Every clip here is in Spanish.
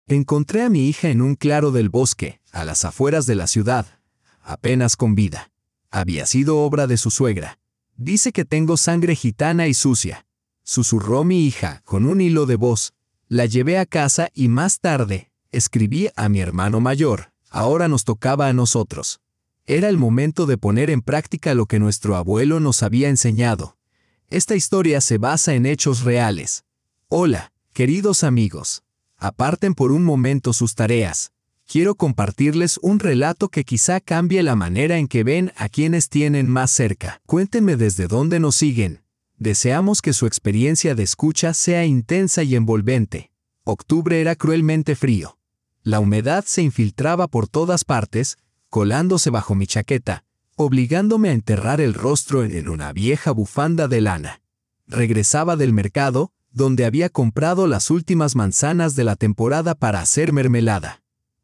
Encontré a mi hija en un claro del bosque, a las afueras de la ciudad, apenas con vida. Había sido obra de su suegra. Dice que tengo sangre gitana y sucia. Susurró mi hija con un hilo de voz. La llevé a casa y más tarde escribí a mi hermano mayor. Ahora nos tocaba a nosotros. Era el momento de poner en práctica lo que nuestro abuelo nos había enseñado. Esta historia se basa en hechos reales. Hola, queridos amigos. Aparten por un momento sus tareas. Quiero compartirles un relato que quizá cambie la manera en que ven a quienes tienen más cerca. Cuéntenme desde dónde nos siguen. Deseamos que su experiencia de escucha sea intensa y envolvente. Octubre era cruelmente frío. La humedad se infiltraba por todas partes, colándose bajo mi chaqueta, obligándome a enterrar el rostro en una vieja bufanda de lana. Regresaba del mercado, donde había comprado las últimas manzanas de la temporada para hacer mermelada.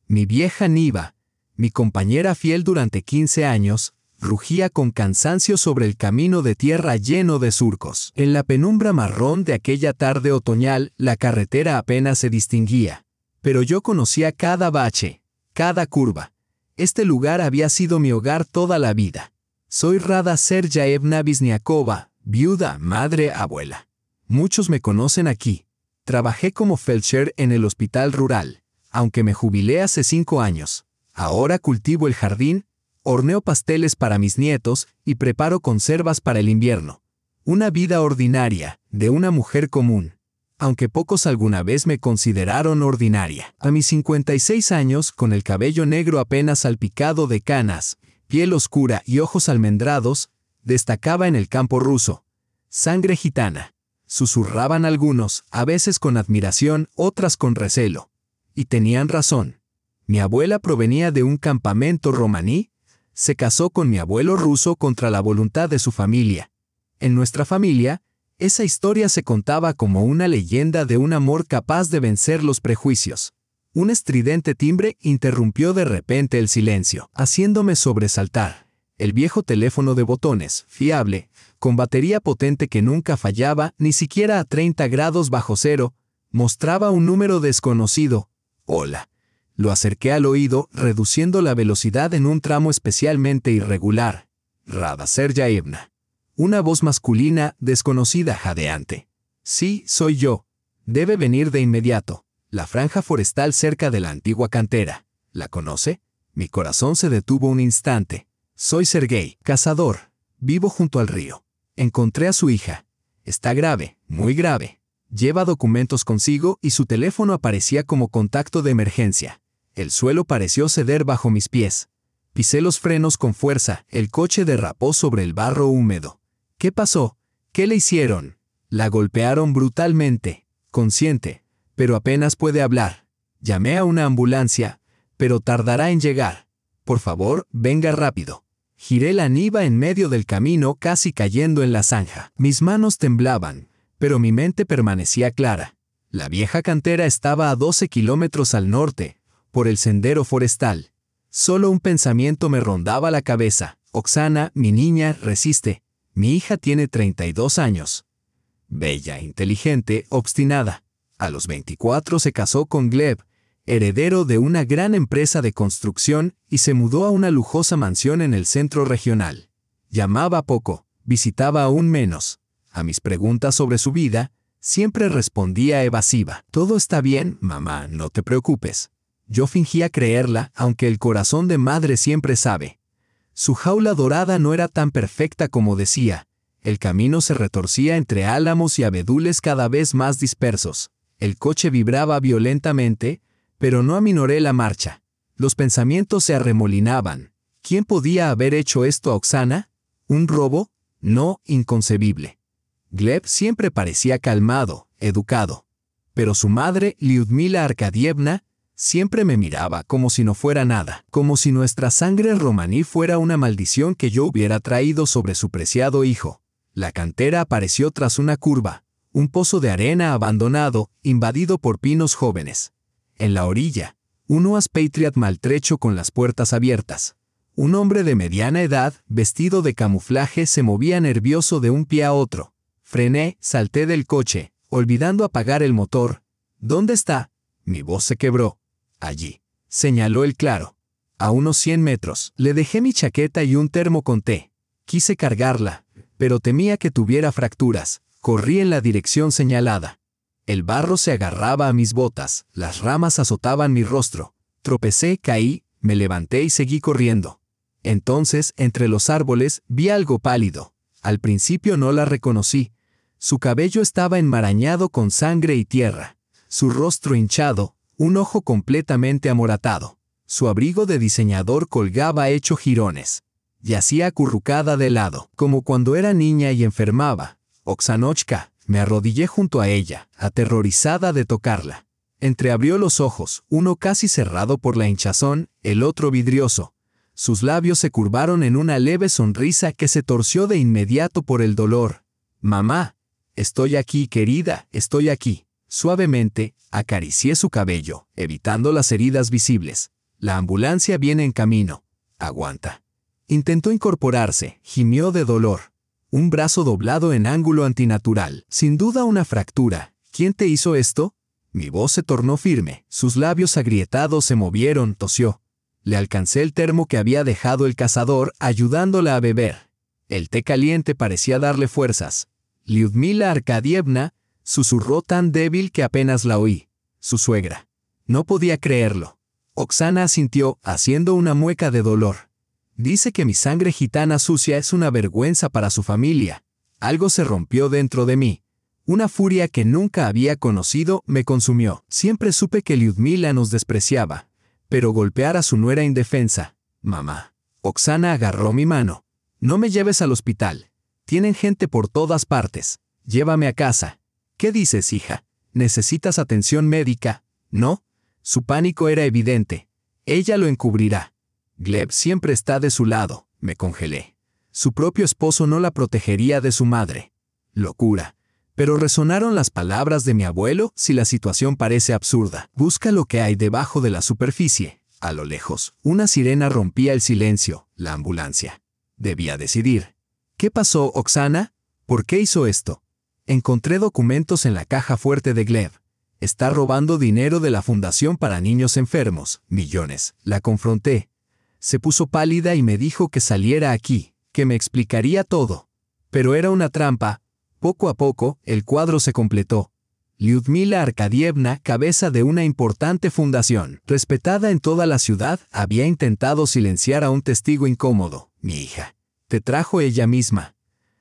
Mi vieja Niva, mi compañera fiel durante 15 años, rugía con cansancio sobre el camino de tierra lleno de surcos. En la penumbra marrón de aquella tarde otoñal, la carretera apenas se distinguía. Pero yo conocía cada bache, cada curva. Este lugar había sido mi hogar toda la vida. Soy Rada Sergeyevna Visniakova, viuda, madre, abuela. Muchos me conocen aquí. Trabajé como feldsher en el hospital rural, aunque me jubilé hace 5 años. Ahora cultivo el jardín, horneo pasteles para mis nietos y preparo conservas para el invierno. Una vida ordinaria, de una mujer común, aunque pocos alguna vez me consideraron ordinaria. A mis 56 años, con el cabello negro apenas salpicado de canas, piel oscura y ojos almendrados, destacaba en el campo ruso. Sangre gitana. Susurraban algunos, a veces con admiración, otras con recelo. Y tenían razón. Mi abuela provenía de un campamento romaní, se casó con mi abuelo ruso contra la voluntad de su familia. En nuestra familia, esa historia se contaba como una leyenda de un amor capaz de vencer los prejuicios. Un estridente timbre interrumpió de repente el silencio, haciéndome sobresaltar. El viejo teléfono de botones, fiable, con batería potente que nunca fallaba, ni siquiera a 30 grados bajo cero, mostraba un número desconocido. Hola. Lo acerqué al oído, reduciendo la velocidad en un tramo especialmente irregular. Rada Sergeyevna. Una voz masculina, desconocida, jadeante. Sí, soy yo. Debe venir de inmediato. La franja forestal cerca de la antigua cantera. ¿La conoce? Mi corazón se detuvo un instante. Soy Sergei, cazador. Vivo junto al río. Encontré a su hija. Está grave, muy grave. Lleva documentos consigo y su teléfono aparecía como contacto de emergencia. El suelo pareció ceder bajo mis pies. Pisé los frenos con fuerza, el coche derrapó sobre el barro húmedo. ¿Qué pasó? ¿Qué le hicieron? La golpearon brutalmente, consciente, pero apenas puede hablar. Llamé a una ambulancia, pero tardará en llegar. Por favor, venga rápido. Giré la Niva en medio del camino, casi cayendo en la zanja. Mis manos temblaban, pero mi mente permanecía clara. La vieja cantera estaba a 12 kilómetros al norte, por el sendero forestal. Solo un pensamiento me rondaba la cabeza. Oksana, mi niña, resiste. Mi hija tiene 32 años. Bella, inteligente, obstinada. A los 24 se casó con Gleb, heredero de una gran empresa de construcción, y se mudó a una lujosa mansión en el centro regional. Llamaba poco, visitaba aún menos. A mis preguntas sobre su vida, siempre respondía evasiva. Todo está bien, mamá, no te preocupes. Yo fingía creerla, aunque el corazón de madre siempre sabe. Su jaula dorada no era tan perfecta como decía. El camino se retorcía entre álamos y abedules cada vez más dispersos. El coche vibraba violentamente, pero no aminoré la marcha. Los pensamientos se arremolinaban. ¿Quién podía haber hecho esto a Oksana? ¿Un robo? No, inconcebible. Gleb siempre parecía calmado, educado. Pero su madre, Lyudmila Arkadievna, siempre me miraba como si no fuera nada, como si nuestra sangre romaní fuera una maldición que yo hubiera traído sobre su preciado hijo. La cantera apareció tras una curva, un pozo de arena abandonado, invadido por pinos jóvenes. En la orilla, un Oas Patriot maltrecho con las puertas abiertas. Un hombre de mediana edad, vestido de camuflaje, se movía nervioso de un pie a otro. Frené, salté del coche, olvidando apagar el motor. ¿Dónde está? Mi voz se quebró. Allí, señaló el claro. A unos 100 metros, le dejé mi chaqueta y un termo con té. Quise cargarla, pero temía que tuviera fracturas. Corrí en la dirección señalada. El barro se agarraba a mis botas, las ramas azotaban mi rostro. Tropecé, caí, me levanté y seguí corriendo. Entonces, entre los árboles, vi algo pálido. Al principio no la reconocí. Su cabello estaba enmarañado con sangre y tierra. Su rostro hinchado, un ojo completamente amoratado. Su abrigo de diseñador colgaba hecho jirones. Yacía acurrucada de lado, como cuando era niña y enfermaba. Oksanochka, me arrodillé junto a ella, aterrorizada de tocarla. Entreabrió los ojos, uno casi cerrado por la hinchazón, el otro vidrioso. Sus labios se curvaron en una leve sonrisa que se torció de inmediato por el dolor. «Mamá, estoy aquí, querida, estoy aquí». Suavemente, acaricié su cabello, evitando las heridas visibles. «La ambulancia viene en camino. Aguanta». Intentó incorporarse, gimió de dolor. Un brazo doblado en ángulo antinatural. Sin duda una fractura. ¿Quién te hizo esto? Mi voz se tornó firme. Sus labios agrietados se movieron, tosió. Le alcancé el termo que había dejado el cazador, ayudándola a beber. El té caliente parecía darle fuerzas. Lyudmila Arkadievna, susurró tan débil que apenas la oí. Su suegra. No podía creerlo. Oksana asintió, haciendo una mueca de dolor. Dice que mi sangre gitana sucia es una vergüenza para su familia. Algo se rompió dentro de mí. Una furia que nunca había conocido me consumió. Siempre supe que Lyudmila nos despreciaba. Pero golpear a su nuera indefensa. Mamá. Oksana agarró mi mano. No me lleves al hospital. Tienen gente por todas partes. Llévame a casa. ¿Qué dices, hija? ¿Necesitas atención médica? ¿No? Su pánico era evidente. Ella lo encubrirá. Gleb siempre está de su lado, me congelé. Su propio esposo no la protegería de su madre. Locura. Pero resonaron las palabras de mi abuelo si la situación parece absurda. Busca lo que hay debajo de la superficie. A lo lejos, una sirena rompía el silencio, la ambulancia. Debía decidir. ¿Qué pasó, Oksana? ¿Por qué hizo esto? Encontré documentos en la caja fuerte de Gleb. Está robando dinero de la Fundación para Niños Enfermos, millones. La confronté. Se puso pálida y me dijo que saliera aquí, que me explicaría todo. Pero era una trampa. Poco a poco, el cuadro se completó. Lyudmila Arkadievna, cabeza de una importante fundación, respetada en toda la ciudad, había intentado silenciar a un testigo incómodo, mi hija. ¿Te trajo ella misma?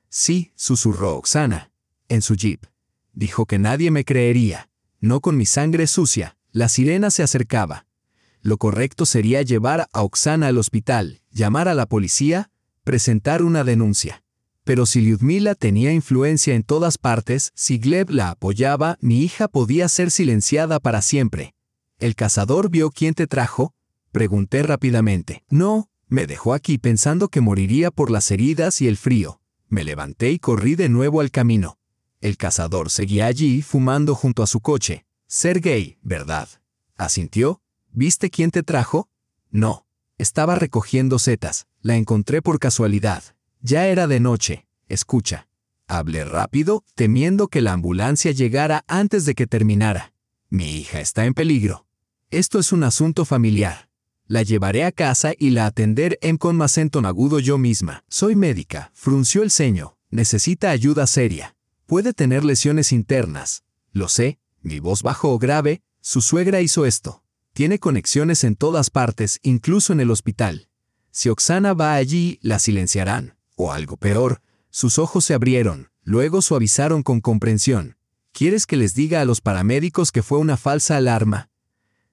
Sí, susurró Oksana. En su jeep. Dijo que nadie me creería. No con mi sangre sucia. La sirena se acercaba. Lo correcto sería llevar a Oksana al hospital, llamar a la policía, presentar una denuncia. Pero si Lyudmila tenía influencia en todas partes, si Gleb la apoyaba, mi hija podía ser silenciada para siempre. ¿El cazador vio quién te trajo? Pregunté rápidamente. No, me dejó aquí pensando que moriría por las heridas y el frío. Me levanté y corrí de nuevo al camino. El cazador seguía allí, fumando junto a su coche. Sergei, ¿verdad? ¿Asintió? ¿Viste quién te trajo? No. Estaba recogiendo setas. La encontré por casualidad. Ya era de noche. Escucha. Hablé rápido, temiendo que la ambulancia llegara antes de que terminara. Mi hija está en peligro. Esto es un asunto familiar. La llevaré a casa y la atender con acento agudo yo misma. Soy médica. Frunció el ceño. Necesita ayuda seria. Puede tener lesiones internas. Lo sé. Mi voz bajó grave. Su suegra hizo esto. Tiene conexiones en todas partes, incluso en el hospital. Si Oksana va allí, la silenciarán. O algo peor, sus ojos se abrieron, luego suavizaron con comprensión. ¿Quieres que les diga a los paramédicos que fue una falsa alarma?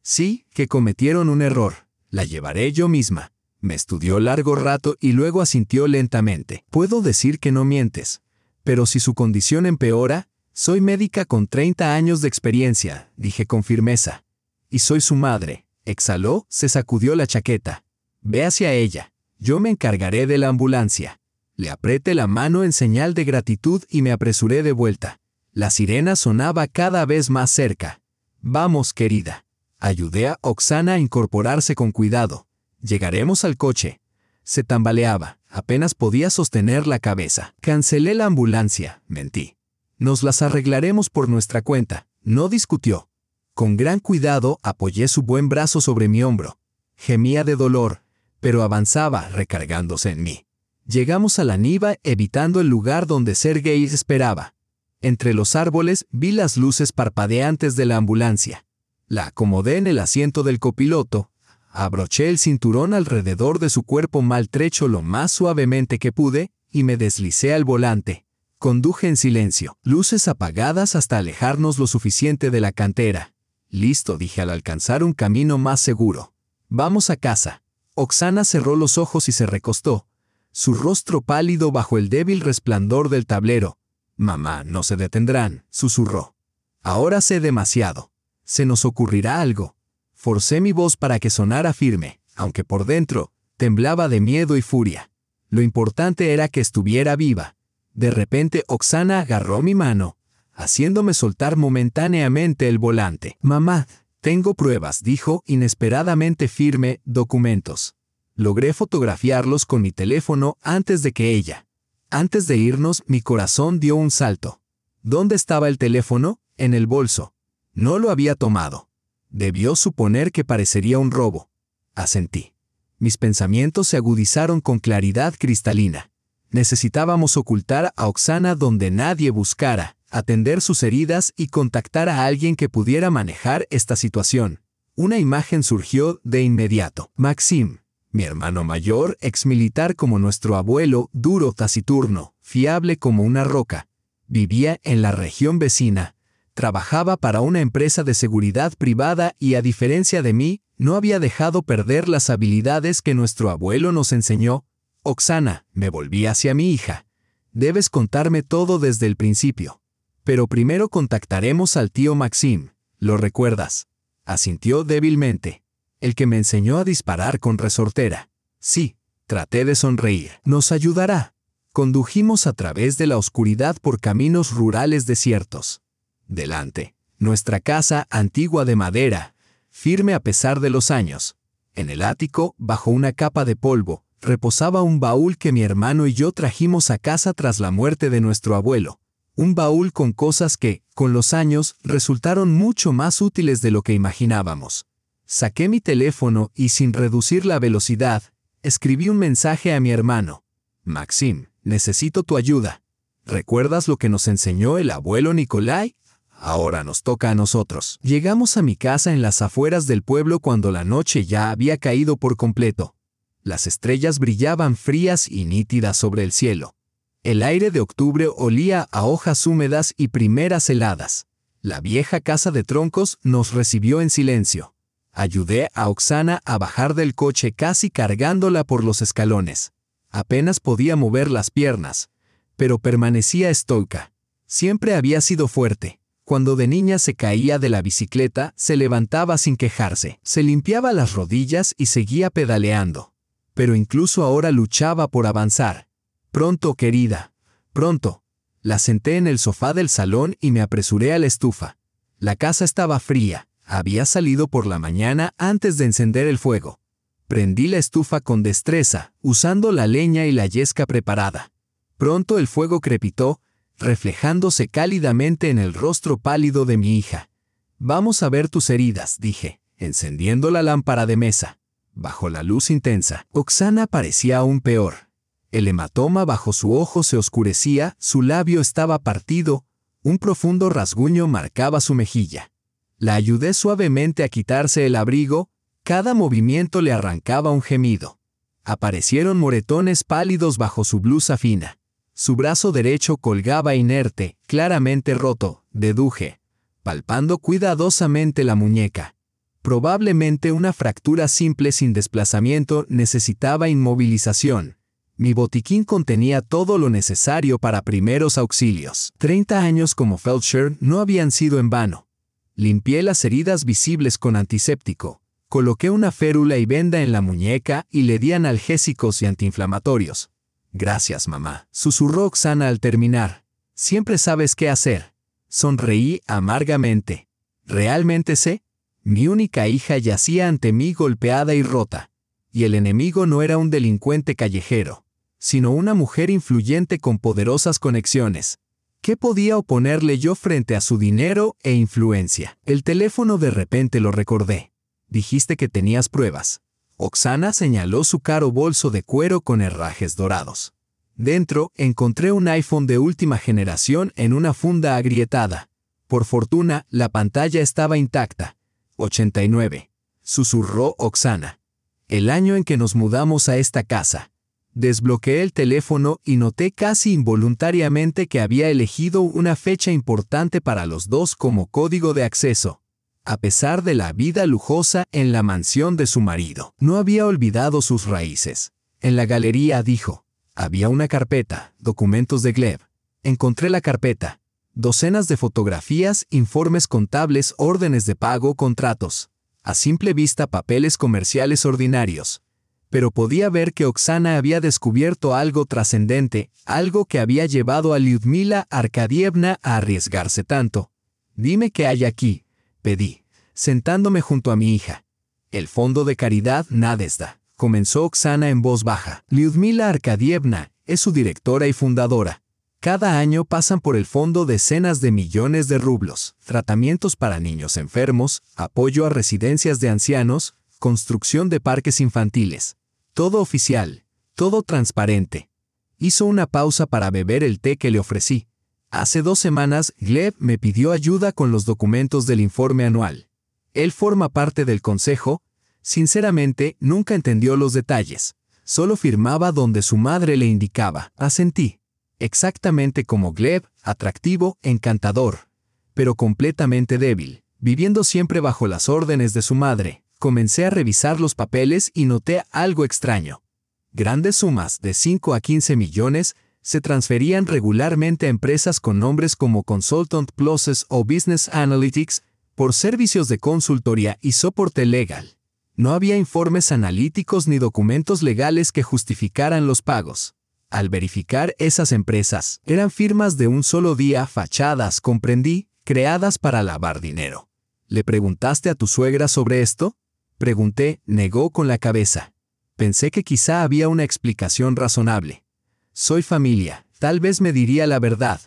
Sí, que cometieron un error. La llevaré yo misma. Me estudió largo rato y luego asintió lentamente. Puedo decir que no mientes. Pero si su condición empeora, soy médica con 30 años de experiencia, dije con firmeza. Y soy su madre. Exhaló, se sacudió la chaqueta. Ve hacia ella. Yo me encargaré de la ambulancia. Le apreté la mano en señal de gratitud y me apresuré de vuelta. La sirena sonaba cada vez más cerca. Vamos, querida. Ayudé a Oksana a incorporarse con cuidado. Llegaremos al coche. Se tambaleaba. Apenas podía sostener la cabeza. Cancelé la ambulancia. Mentí. Nos las arreglaremos por nuestra cuenta. No discutió. Con gran cuidado apoyé su buen brazo sobre mi hombro. Gemía de dolor, pero avanzaba recargándose en mí. Llegamos a la niva evitando el lugar donde Sergei esperaba. Entre los árboles vi las luces parpadeantes de la ambulancia. La acomodé en el asiento del copiloto, abroché el cinturón alrededor de su cuerpo maltrecho lo más suavemente que pude y me deslicé al volante. Conduje en silencio, luces apagadas hasta alejarnos lo suficiente de la cantera. Listo, dije al alcanzar un camino más seguro. Vamos a casa. Oksana cerró los ojos y se recostó, su rostro pálido bajo el débil resplandor del tablero. Mamá, no se detendrán, susurró. Ahora sé demasiado. Se nos ocurrirá algo. Forcé mi voz para que sonara firme, aunque por dentro temblaba de miedo y furia. Lo importante era que estuviera viva. De repente Oksana agarró mi mano, haciéndome soltar momentáneamente el volante. Mamá, tengo pruebas, dijo inesperadamente firme, documentos. Logré fotografiarlos con mi teléfono antes de que ella. Antes de irnos, mi corazón dio un salto. ¿Dónde estaba el teléfono? En el bolso. No lo había tomado. Debió suponer que parecería un robo. Asentí. Mis pensamientos se agudizaron con claridad cristalina. Necesitábamos ocultar a Oksana donde nadie buscara, atender sus heridas y contactar a alguien que pudiera manejar esta situación. Una imagen surgió de inmediato. Maxim, mi hermano mayor, exmilitar como nuestro abuelo, duro, taciturno, fiable como una roca. Vivía en la región vecina. Trabajaba para una empresa de seguridad privada y, a diferencia de mí, no había dejado perder las habilidades que nuestro abuelo nos enseñó. Oksana, me volví hacia mi hija. Debes contarme todo desde el principio. Pero primero contactaremos al tío Maxim, ¿lo recuerdas? Asintió débilmente. El que me enseñó a disparar con resortera. Sí, traté de sonreír. Nos ayudará. Condujimos a través de la oscuridad por caminos rurales desiertos. Delante, nuestra casa antigua de madera, firme a pesar de los años. En el ático, bajo una capa de polvo, reposaba un baúl que mi hermano y yo trajimos a casa tras la muerte de nuestro abuelo. Un baúl con cosas que, con los años, resultaron mucho más útiles de lo que imaginábamos. Saqué mi teléfono y, sin reducir la velocidad, escribí un mensaje a mi hermano. Maxim, necesito tu ayuda. ¿Recuerdas lo que nos enseñó el abuelo Nikolai? Ahora nos toca a nosotros. Llegamos a mi casa en las afueras del pueblo cuando la noche ya había caído por completo. Las estrellas brillaban frías y nítidas sobre el cielo. El aire de octubre olía a hojas húmedas y primeras heladas. La vieja casa de troncos nos recibió en silencio. Ayudé a Oksana a bajar del coche casi cargándola por los escalones. Apenas podía mover las piernas, pero permanecía estoica. Siempre había sido fuerte. Cuando de niña se caía de la bicicleta, se levantaba sin quejarse. Se limpiaba las rodillas y seguía pedaleando. Pero incluso ahora luchaba por avanzar. Pronto, querida, pronto. La senté en el sofá del salón y me apresuré a la estufa. La casa estaba fría. Había salido por la mañana antes de encender el fuego. Prendí la estufa con destreza, usando la leña y la yesca preparada. Pronto el fuego crepitó, reflejándose cálidamente en el rostro pálido de mi hija. Vamos a ver tus heridas, dije, encendiendo la lámpara de mesa. Bajo la luz intensa, Oksana parecía aún peor. El hematoma bajo su ojo se oscurecía, su labio estaba partido, un profundo rasguño marcaba su mejilla. La ayudé suavemente a quitarse el abrigo, cada movimiento le arrancaba un gemido. Aparecieron moretones pálidos bajo su blusa fina. Su brazo derecho colgaba inerte, claramente roto, deduje, palpando cuidadosamente la muñeca. Probablemente una fractura simple sin desplazamiento necesitaba inmovilización. Mi botiquín contenía todo lo necesario para primeros auxilios. 30 años como feldsher no habían sido en vano. Limpié las heridas visibles con antiséptico. Coloqué una férula y venda en la muñeca y le di analgésicos y antiinflamatorios. Gracias, mamá, susurró Oksana al terminar. Siempre sabes qué hacer. Sonreí amargamente. ¿Realmente sé? Mi única hija yacía ante mí golpeada y rota. Y el enemigo no era un delincuente callejero, sino una mujer influyente con poderosas conexiones. ¿Qué podía oponerle yo frente a su dinero e influencia? El teléfono de repente lo recordé. Dijiste que tenías pruebas. Oksana señaló su caro bolso de cuero con herrajes dorados. Dentro encontré un iPhone de última generación en una funda agrietada. Por fortuna, la pantalla estaba intacta. 89. Susurró Oksana. El año en que nos mudamos a esta casa. Desbloqueé el teléfono y noté casi involuntariamente que había elegido una fecha importante para los dos como código de acceso. A pesar de la vida lujosa en la mansión de su marido, no había olvidado sus raíces. En la galería, dijo, había una carpeta, documentos de Gleb. Encontré la carpeta. Docenas de fotografías, informes contables, órdenes de pago, contratos. A simple vista, papeles comerciales ordinarios. Pero podía ver que Oksana había descubierto algo trascendente, algo que había llevado a Lyudmila Arkadievna a arriesgarse tanto. Dime qué hay aquí, pedí, sentándome junto a mi hija. El fondo de caridad Nadezhda, comenzó Oksana en voz baja. Lyudmila Arkadievna es su directora y fundadora. Cada año pasan por el fondo decenas de millones de rublos, tratamientos para niños enfermos, apoyo a residencias de ancianos, construcción de parques infantiles. Todo oficial, todo transparente. Hizo una pausa para beber el té que le ofrecí. Hace 2 semanas, Gleb me pidió ayuda con los documentos del informe anual. Él forma parte del consejo. Sinceramente, nunca entendió los detalles. Solo firmaba donde su madre le indicaba. Asentí. Exactamente como Gleb, atractivo, encantador, pero completamente débil, viviendo siempre bajo las órdenes de su madre. Comencé a revisar los papeles y noté algo extraño. Grandes sumas de 5 a 15 millones se transferían regularmente a empresas con nombres como Consultant Pluses o Business Analytics por servicios de consultoría y soporte legal. No había informes analíticos ni documentos legales que justificaran los pagos. Al verificar esas empresas, eran firmas de un solo día, fachadas, comprendí, creadas para lavar dinero. ¿Le preguntaste a tu suegra sobre esto? Pregunté, negó con la cabeza. Pensé que quizá había una explicación razonable. Soy familia, tal vez me diría la verdad.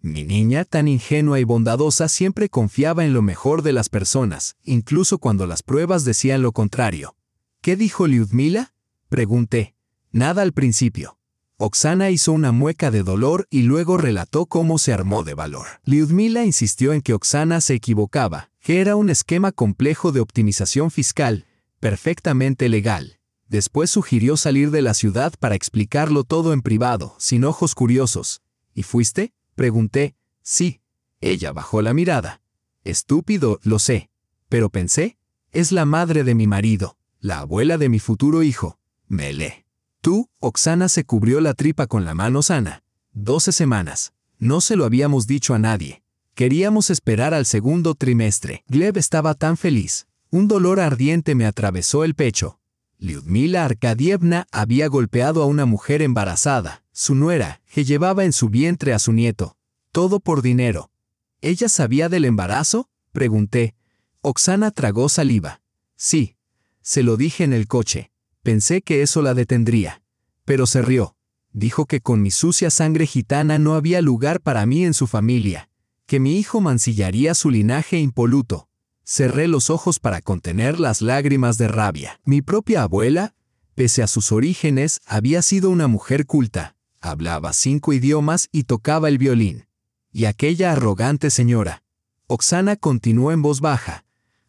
Mi niña, tan ingenua y bondadosa, siempre confiaba en lo mejor de las personas, incluso cuando las pruebas decían lo contrario. ¿Qué dijo Lyudmila? Pregunté. Nada al principio. Oksana hizo una mueca de dolor y luego relató cómo se armó de valor. Lyudmila insistió en que Oksana se equivocaba, que era un esquema complejo de optimización fiscal, perfectamente legal. Después sugirió salir de la ciudad para explicarlo todo en privado, sin ojos curiosos. ¿Y fuiste? Pregunté. Sí. Ella bajó la mirada. Estúpido, lo sé. Pero pensé, es la madre de mi marido, la abuela de mi futuro hijo. Mele. Tú, Oksana se cubrió la tripa con la mano sana. 12 semanas. No se lo habíamos dicho a nadie. Queríamos esperar al segundo trimestre. Gleb estaba tan feliz. Un dolor ardiente me atravesó el pecho. Lyudmila Arkadievna había golpeado a una mujer embarazada, su nuera, que llevaba en su vientre a su nieto. Todo por dinero. ¿Ella sabía del embarazo? Pregunté. Oksana tragó saliva. Sí. Se lo dije en el coche. Pensé que eso la detendría. Pero se rió. Dijo que con mi sucia sangre gitana no había lugar para mí en su familia, que mi hijo mancillaría su linaje impoluto. Cerré los ojos para contener las lágrimas de rabia. Mi propia abuela, pese a sus orígenes, había sido una mujer culta. Hablaba 5 idiomas y tocaba el violín. Y aquella arrogante señora. Oksana continuó en voz baja.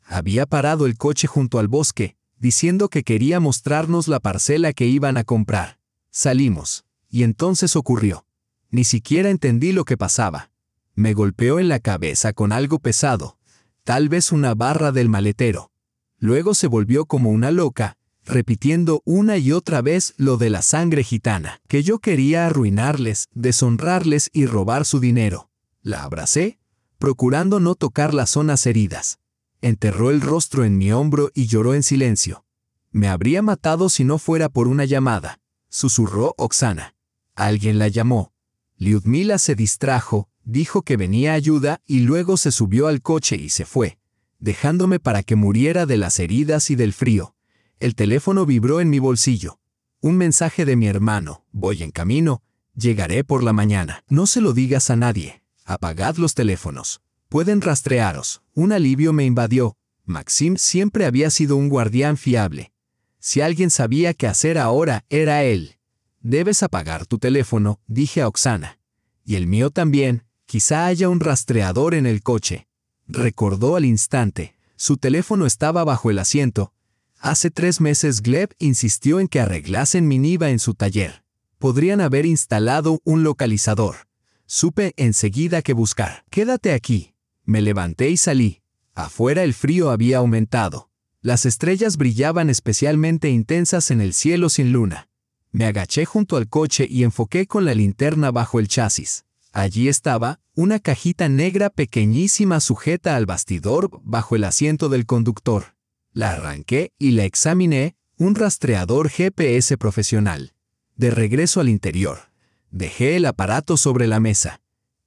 Había parado el coche junto al bosque, diciendo que quería mostrarnos la parcela que iban a comprar. Salimos, y entonces ocurrió. Ni siquiera entendí lo que pasaba. Me golpeó en la cabeza con algo pesado, tal vez una barra del maletero. Luego se volvió como una loca, repitiendo una y otra vez lo de la sangre gitana, que yo quería arruinarles, deshonrarles y robar su dinero. La abracé, procurando no tocar las zonas heridas. Enterró el rostro en mi hombro y lloró en silencio. Me habría matado si no fuera por una llamada, susurró Oksana. Alguien la llamó. Lyudmila se distrajo, dijo que venía ayuda y luego se subió al coche y se fue, dejándome para que muriera de las heridas y del frío. El teléfono vibró en mi bolsillo. Un mensaje de mi hermano. Voy en camino. Llegaré por la mañana. No se lo digas a nadie. Apagad los teléfonos. Pueden rastrearos. Un alivio me invadió. Maxim siempre había sido un guardián fiable. Si alguien sabía qué hacer ahora, era él. Debes apagar tu teléfono, dije a Oksana. Y el mío también, quizá haya un rastreador en el coche. Recordó al instante. Su teléfono estaba bajo el asiento. Hace 3 meses Gleb insistió en que arreglasen mi Niva en su taller. Podrían haber instalado un localizador. Supe enseguida qué buscar. Quédate aquí. Me levanté y salí. Afuera el frío había aumentado. Las estrellas brillaban especialmente intensas en el cielo sin luna. Me agaché junto al coche y enfoqué con la linterna bajo el chasis. Allí estaba, una cajita negra pequeñísima sujeta al bastidor bajo el asiento del conductor. La arranqué y la examiné, un rastreador GPS profesional. De regreso al interior, dejé el aparato sobre la mesa.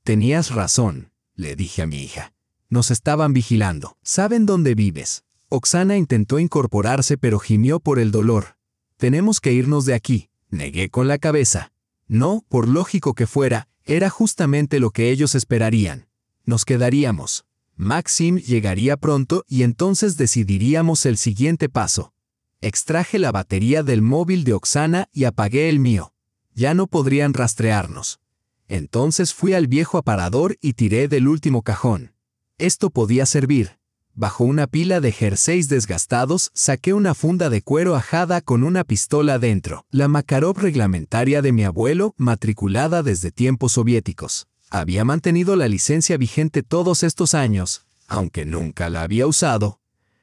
Tenías razón, le dije a mi hija. Nos estaban vigilando. ¿Saben dónde vives? Oksana intentó incorporarse pero gimió por el dolor. Tenemos que irnos de aquí, negué con la cabeza. No, por lógico que fuera, era justamente lo que ellos esperarían. Nos quedaríamos. Maxim llegaría pronto y entonces decidiríamos el siguiente paso. Extraje la batería del móvil de Oksana y apagué el mío. Ya no podrían rastrearnos. Entonces fui al viejo aparador y tiré del último cajón. Esto podía servir. Bajo una pila de jerseys desgastados, saqué una funda de cuero ajada con una pistola dentro. La Makarov reglamentaria de mi abuelo, matriculada desde tiempos soviéticos. Había mantenido la licencia vigente todos estos años, aunque nunca la había usado.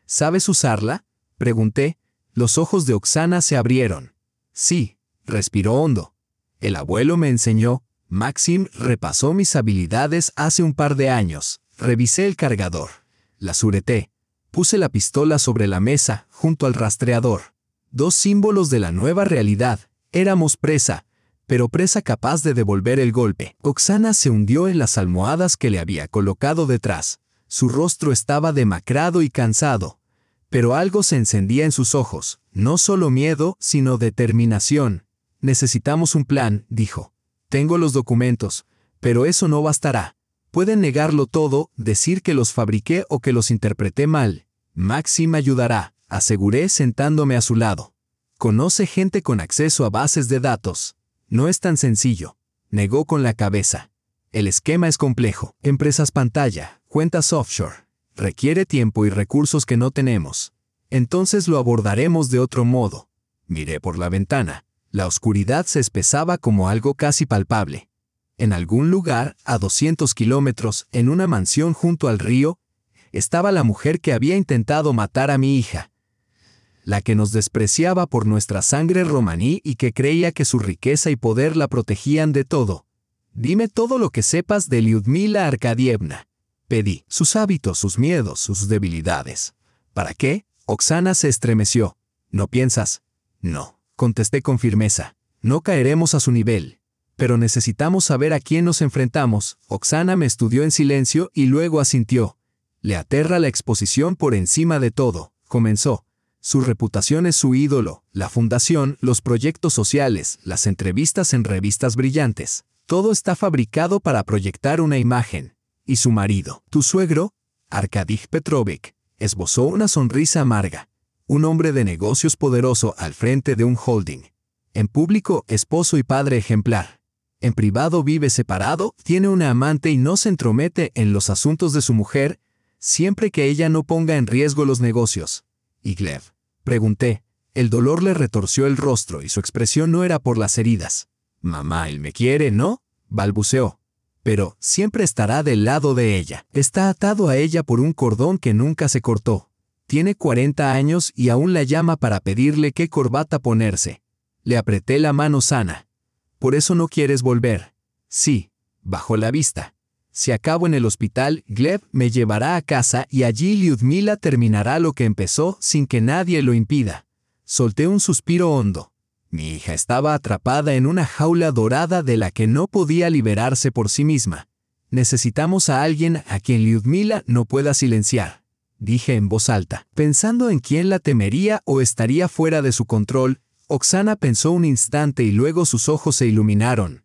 ¿Sabes usarla?, pregunté. Los ojos de Oksana se abrieron. Sí, respiró hondo. El abuelo me enseñó. Maxim repasó mis habilidades hace un par de años. Revisé el cargador. La sureté. Puse la pistola sobre la mesa, junto al rastreador. 2 símbolos de la nueva realidad. Éramos presa, pero presa capaz de devolver el golpe. Oksana se hundió en las almohadas que le había colocado detrás. Su rostro estaba demacrado y cansado. Pero algo se encendía en sus ojos. No solo miedo, sino determinación. Necesitamos un plan, dijo. Tengo los documentos, pero eso no bastará. Pueden negarlo todo, decir que los fabriqué o que los interpreté mal. Maxim ayudará, aseguré sentándome a su lado. Conoce gente con acceso a bases de datos. No es tan sencillo. Negó con la cabeza. El esquema es complejo. Empresas pantalla, cuentas offshore. Requiere tiempo y recursos que no tenemos. Entonces lo abordaremos de otro modo. Miré por la ventana. La oscuridad se espesaba como algo casi palpable. En algún lugar, a 200 kilómetros, en una mansión junto al río, estaba la mujer que había intentado matar a mi hija. La que nos despreciaba por nuestra sangre romaní y que creía que su riqueza y poder la protegían de todo. Dime todo lo que sepas de Lyudmila Arkadievna. Pedí. Sus hábitos, sus miedos, sus debilidades. ¿Para qué? Oksana se estremeció. ¿No piensas? No, contesté con firmeza. No caeremos a su nivel. Pero necesitamos saber a quién nos enfrentamos. Oksana me estudió en silencio y luego asintió. Le aterra la exposición por encima de todo. Comenzó. Su reputación es su ídolo, la fundación, los proyectos sociales, las entrevistas en revistas brillantes. Todo está fabricado para proyectar una imagen. Y su marido, tu suegro, Arkady Petrovich, esbozó una sonrisa amarga. Un hombre de negocios poderoso al frente de un holding. En público, esposo y padre ejemplar. En privado vive separado, tiene una amante y no se entromete en los asuntos de su mujer, siempre que ella no ponga en riesgo los negocios. ¿Y Gleb?, pregunté. El dolor le retorció el rostro y su expresión no era por las heridas. Mamá, él me quiere, ¿no?, balbuceó. Pero siempre estará del lado de ella. Está atado a ella por un cordón que nunca se cortó. Tiene 40 años y aún la llama para pedirle qué corbata ponerse. Le apreté la mano sana. ¿Por eso no quieres volver? Sí, bajó la vista. Si acabo en el hospital, Gleb me llevará a casa y allí Lyudmila terminará lo que empezó sin que nadie lo impida. Solté un suspiro hondo. Mi hija estaba atrapada en una jaula dorada de la que no podía liberarse por sí misma. Necesitamos a alguien a quien Lyudmila no pueda silenciar, dije en voz alta. Pensando en quién la temería o estaría fuera de su control, Oksana pensó un instante y luego sus ojos se iluminaron.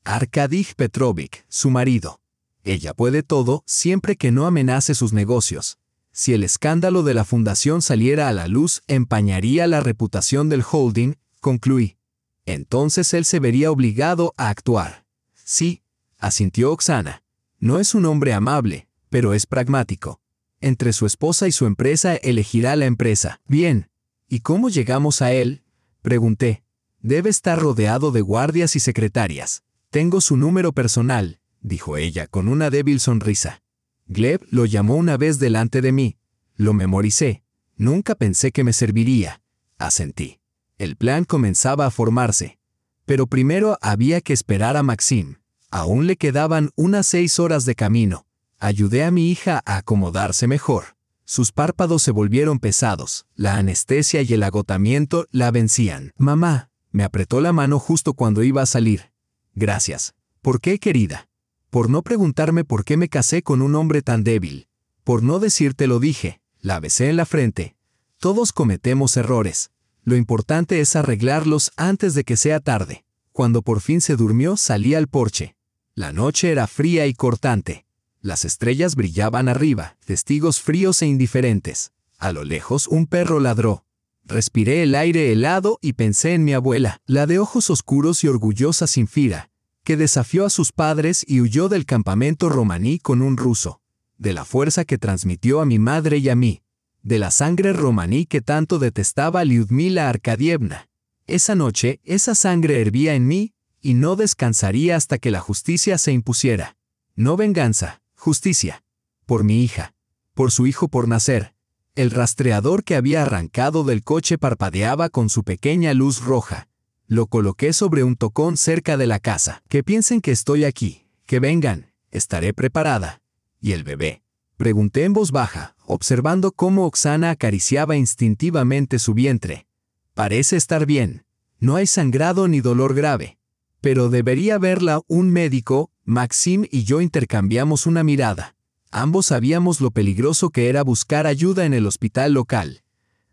Arkady Petrovich, su marido. Ella puede todo siempre que no amenace sus negocios. Si el escándalo de la fundación saliera a la luz, empañaría la reputación del holding, concluí. Entonces él se vería obligado a actuar. Sí, asintió Oksana. No es un hombre amable, pero es pragmático. Entre su esposa y su empresa elegirá la empresa. Bien. ¿Y cómo llegamos a él? Pregunté. Debe estar rodeado de guardias y secretarias. Tengo su número personal, dijo ella con una débil sonrisa. Gleb lo llamó una vez delante de mí. Lo memoricé. Nunca pensé que me serviría. Asentí. El plan comenzaba a formarse. Pero primero había que esperar a Maxim. Aún le quedaban unas 6 horas de camino. Ayudé a mi hija a acomodarse mejor. Sus párpados se volvieron pesados. La anestesia y el agotamiento la vencían. Mamá, me apretó la mano justo cuando iba a salir. Gracias. ¿Por qué, querida? Por no preguntarme por qué me casé con un hombre tan débil. Por no decirte lo dije. La besé en la frente. Todos cometemos errores. Lo importante es arreglarlos antes de que sea tarde. Cuando por fin se durmió, salí al porche. La noche era fría y cortante. Las estrellas brillaban arriba, testigos fríos e indiferentes. A lo lejos un perro ladró. Respiré el aire helado y pensé en mi abuela, la de ojos oscuros y orgullosa Sinfira, que desafió a sus padres y huyó del campamento romaní con un ruso. De la fuerza que transmitió a mi madre y a mí. De la sangre romaní que tanto detestaba Lyudmila Arkadievna. Esa noche, esa sangre hervía en mí, y no descansaría hasta que la justicia se impusiera. No venganza, justicia. Por mi hija. Por su hijo por nacer. El rastreador que había arrancado del coche parpadeaba con su pequeña luz roja. Lo coloqué sobre un tocón cerca de la casa. Que piensen que estoy aquí. Que vengan. Estaré preparada. ¿Y el bebé? Pregunté en voz baja, observando cómo Oksana acariciaba instintivamente su vientre. Parece estar bien. No hay sangrado ni dolor grave. Pero debería verla un médico. Maxim y yo intercambiamos una mirada. Ambos sabíamos lo peligroso que era buscar ayuda en el hospital local.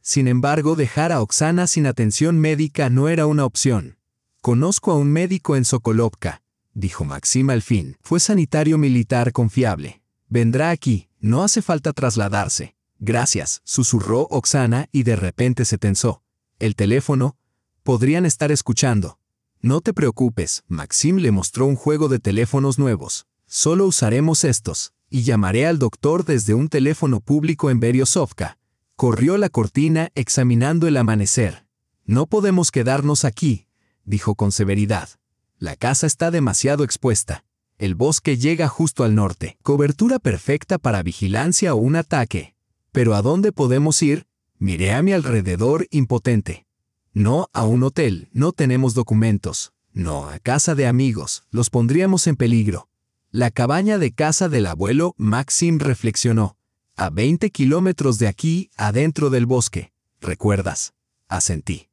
Sin embargo, dejar a Oksana sin atención médica no era una opción. Conozco a un médico en Sokolovka, dijo Maxim al fin. Fue sanitario militar confiable. Vendrá aquí, no hace falta trasladarse. Gracias, susurró Oksana y de repente se tensó. El teléfono. Podrían estar escuchando. No te preocupes, Maxim le mostró un juego de teléfonos nuevos. Solo usaremos estos, y llamaré al doctor desde un teléfono público en Beryosovka. Corrió la cortina examinando el amanecer. No podemos quedarnos aquí, dijo con severidad. La casa está demasiado expuesta. El bosque llega justo al norte. Cobertura perfecta para vigilancia o un ataque. ¿Pero a dónde podemos ir? Miré a mi alrededor impotente. No a un hotel, no tenemos documentos. No a casa de amigos, los pondríamos en peligro. La cabaña de casa del abuelo, Maxim reflexionó. A 20 kilómetros de aquí, adentro del bosque. ¿Recuerdas? Asentí.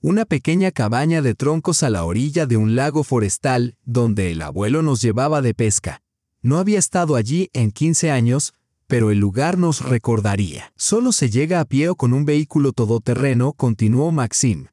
Una pequeña cabaña de troncos a la orilla de un lago forestal, donde el abuelo nos llevaba de pesca. No había estado allí en 15 años, pero el lugar nos recordaría. Solo se llega a pie o con un vehículo todoterreno, continuó Maxim.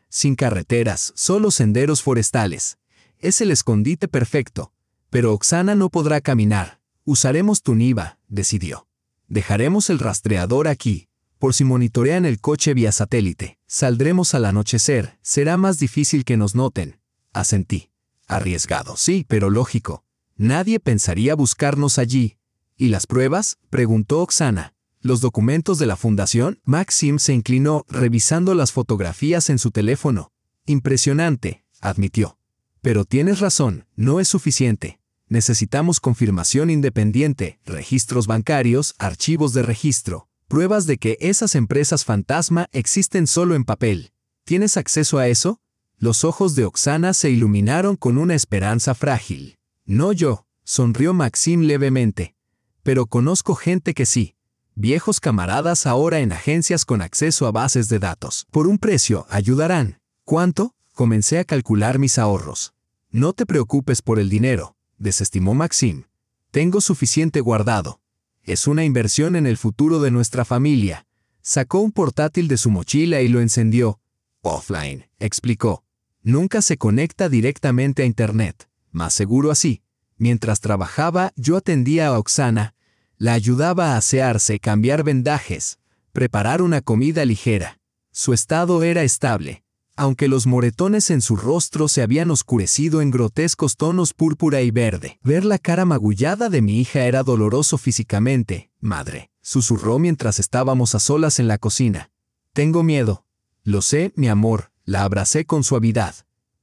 Sin carreteras, solo senderos forestales. Es el escondite perfecto. Pero Oksana no podrá caminar. Usaremos Tuniva, decidió. Dejaremos el rastreador aquí, por si monitorean el coche vía satélite. Saldremos al anochecer, será más difícil que nos noten. Asentí. Arriesgado, sí, pero lógico. Nadie pensaría buscarnos allí. ¿Y las pruebas?, preguntó Oksana. ¿Los documentos de la fundación? Maxim se inclinó, revisando las fotografías en su teléfono. Impresionante, admitió. Pero tienes razón, no es suficiente. Necesitamos confirmación independiente, registros bancarios, archivos de registro, pruebas de que esas empresas fantasma existen solo en papel. ¿Tienes acceso a eso? Los ojos de Oksana se iluminaron con una esperanza frágil. No yo, sonrió Maxim levemente. Pero conozco gente que sí. Viejos camaradas ahora en agencias con acceso a bases de datos. Por un precio, ayudarán. ¿Cuánto? Comencé a calcular mis ahorros. No te preocupes por el dinero, desestimó Maxim. Tengo suficiente guardado. Es una inversión en el futuro de nuestra familia. Sacó un portátil de su mochila y lo encendió. Offline, explicó. Nunca se conecta directamente a Internet. Más seguro así. Mientras trabajaba, yo atendía a Oksana, la ayudaba a asearse, cambiar vendajes, preparar una comida ligera. Su estado era estable, aunque los moretones en su rostro se habían oscurecido en grotescos tonos púrpura y verde. Ver la cara magullada de mi hija era doloroso físicamente. Madre, susurró mientras estábamos a solas en la cocina. Tengo miedo. Lo sé, mi amor, la abracé con suavidad.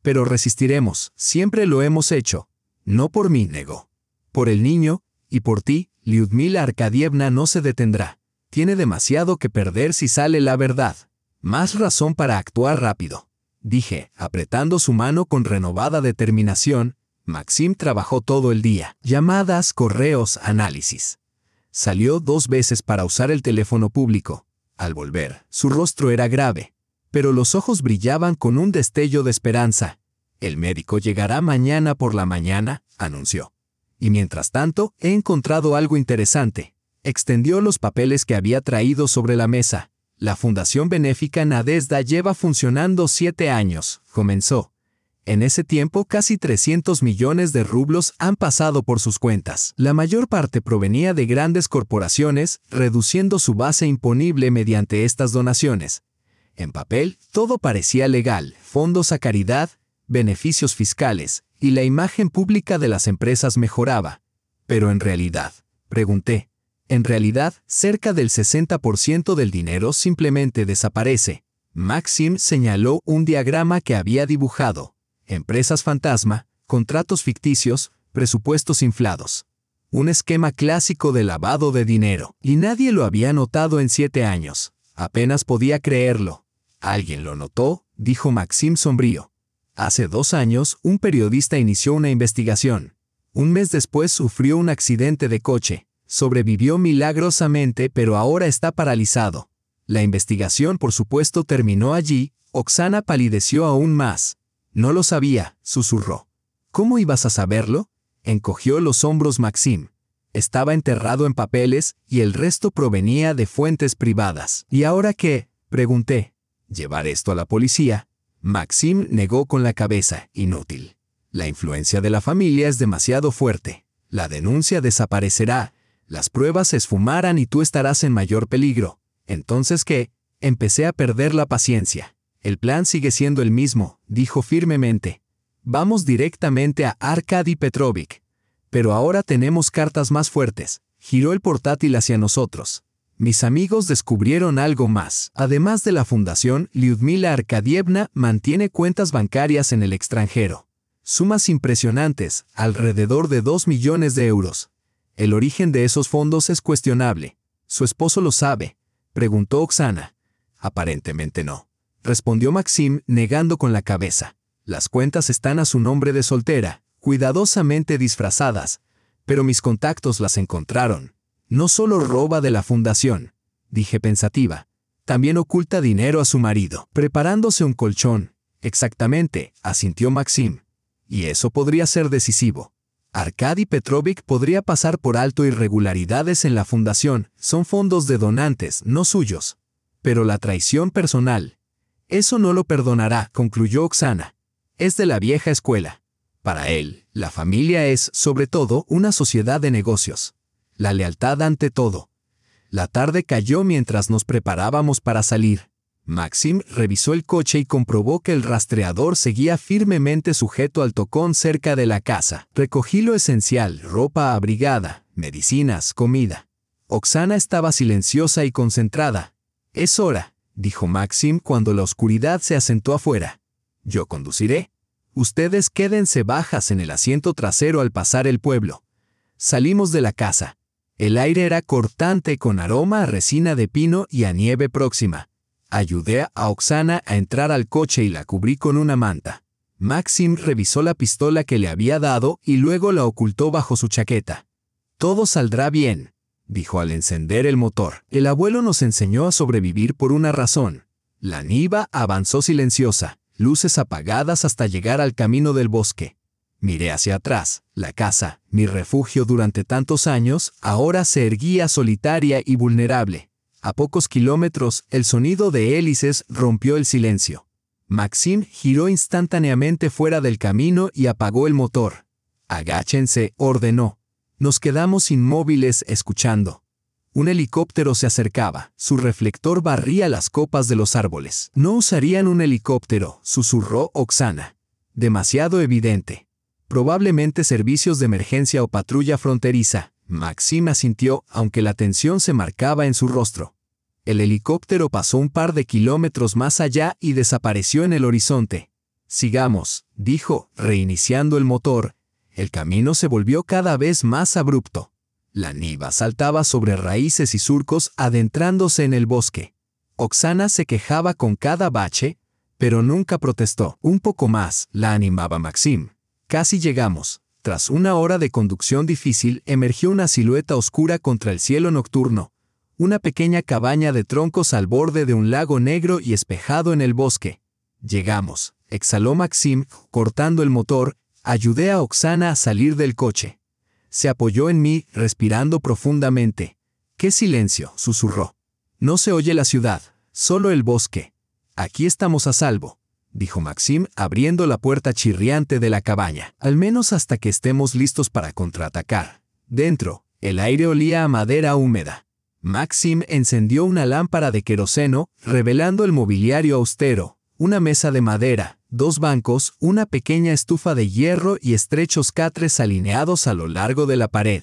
Pero resistiremos, siempre lo hemos hecho. No por mí, negó. Por el niño, y por ti, Lyudmila Arkadievna no se detendrá. Tiene demasiado que perder si sale la verdad. Más razón para actuar rápido, dije, apretando su mano con renovada determinación. Maxim trabajó todo el día. Llamadas, correos, análisis. Salió 2 veces para usar el teléfono público. Al volver, su rostro era grave, pero los ojos brillaban con un destello de esperanza. El médico llegará mañana por la mañana, anunció. Y mientras tanto, he encontrado algo interesante. Extendió los papeles que había traído sobre la mesa. La Fundación Benéfica Nadezhda lleva funcionando 7 años, comenzó. En ese tiempo, casi 300 millones de rublos han pasado por sus cuentas. La mayor parte provenía de grandes corporaciones, reduciendo su base imponible mediante estas donaciones. En papel, todo parecía legal: fondos a caridad, beneficios fiscales, y la imagen pública de las empresas mejoraba. Pero en realidad, pregunté, en realidad, cerca del 60% del dinero simplemente desaparece. Maxim señaló un diagrama que había dibujado. Empresas fantasma, contratos ficticios, presupuestos inflados. Un esquema clásico de lavado de dinero. Y nadie lo había notado en 7 años. Apenas podía creerlo. ¿Alguien lo notó?, dijo Maxim sombrío. Hace 2 años, un periodista inició una investigación. Un mes después sufrió un accidente de coche. Sobrevivió milagrosamente, pero ahora está paralizado. La investigación, por supuesto, terminó allí. Oksana palideció aún más. No lo sabía, susurró. ¿Cómo ibas a saberlo? Encogió los hombros Maxim. Estaba enterrado en papeles y el resto provenía de fuentes privadas. ¿Y ahora qué?, pregunté. ¿Llevar esto a la policía? Maxim negó con la cabeza. Inútil. La influencia de la familia es demasiado fuerte. La denuncia desaparecerá. Las pruebas se esfumarán y tú estarás en mayor peligro. ¿Entonces qué? Empecé a perder la paciencia. El plan sigue siendo el mismo, dijo firmemente. Vamos directamente a Arkady Petrovich. Pero ahora tenemos cartas más fuertes. Giró el portátil hacia nosotros. Mis amigos descubrieron algo más. Además de la fundación, Lyudmila Arkadievna mantiene cuentas bancarias en el extranjero. Sumas impresionantes, alrededor de 2 millones de euros. El origen de esos fondos es cuestionable. ¿Su esposo lo sabe?, preguntó Oksana. Aparentemente no, respondió Maxim, negando con la cabeza. Las cuentas están a su nombre de soltera, cuidadosamente disfrazadas, pero mis contactos las encontraron. No solo roba de la fundación, dije pensativa, también oculta dinero a su marido, preparándose un colchón. Exactamente, asintió Maxim. Y eso podría ser decisivo. Arkady Petrovich podría pasar por alto irregularidades en la fundación. Son fondos de donantes, no suyos. Pero la traición personal, eso no lo perdonará, concluyó Oksana. Es de la vieja escuela. Para él, la familia es, sobre todo, una sociedad de negocios. La lealtad ante todo. La tarde cayó mientras nos preparábamos para salir. Maxim revisó el coche y comprobó que el rastreador seguía firmemente sujeto al tocón cerca de la casa. Recogí lo esencial: ropa abrigada, medicinas, comida. Oksana estaba silenciosa y concentrada. Es hora, dijo Maxim cuando la oscuridad se asentó afuera. Yo conduciré. Ustedes quédense bajas en el asiento trasero al pasar el pueblo. Salimos de la casa. El aire era cortante con aroma a resina de pino y a nieve próxima. Ayudé a Oksana a entrar al coche y la cubrí con una manta. Maxim revisó la pistola que le había dado y luego la ocultó bajo su chaqueta. Todo saldrá bien, dijo al encender el motor. El abuelo nos enseñó a sobrevivir por una razón. La Niva avanzó silenciosa, luces apagadas hasta llegar al camino del bosque. Miré hacia atrás. La casa, mi refugio durante tantos años, ahora se erguía solitaria y vulnerable. A pocos kilómetros, el sonido de hélices rompió el silencio. Maxim giró instantáneamente fuera del camino y apagó el motor. Agáchense, ordenó. Nos quedamos inmóviles escuchando. Un helicóptero se acercaba, su reflector barría las copas de los árboles. No usarían un helicóptero, susurró Oksana. Demasiado evidente. Probablemente servicios de emergencia o patrulla fronteriza. Maxim asintió, aunque la tensión se marcaba en su rostro. El helicóptero pasó un par de kilómetros más allá y desapareció en el horizonte. Sigamos, dijo, reiniciando el motor. El camino se volvió cada vez más abrupto. La nieve saltaba sobre raíces y surcos adentrándose en el bosque. Oksana se quejaba con cada bache, pero nunca protestó. Un poco más, la animaba Maxim. Casi llegamos. Tras una hora de conducción difícil, emergió una silueta oscura contra el cielo nocturno. Una pequeña cabaña de troncos al borde de un lago negro y espejado en el bosque. Llegamos, exhaló Maxim, cortando el motor. Ayudé a Oksana a salir del coche. Se apoyó en mí, respirando profundamente. ¡Qué silencio!, susurró. No se oye la ciudad, solo el bosque. Aquí estamos a salvo, dijo Maxim, abriendo la puerta chirriante de la cabaña. Al menos hasta que estemos listos para contraatacar. Dentro, el aire olía a madera húmeda. Maxim encendió una lámpara de queroseno, revelando el mobiliario austero. Una mesa de madera, 2 bancos, una pequeña estufa de hierro y estrechos catres alineados a lo largo de la pared.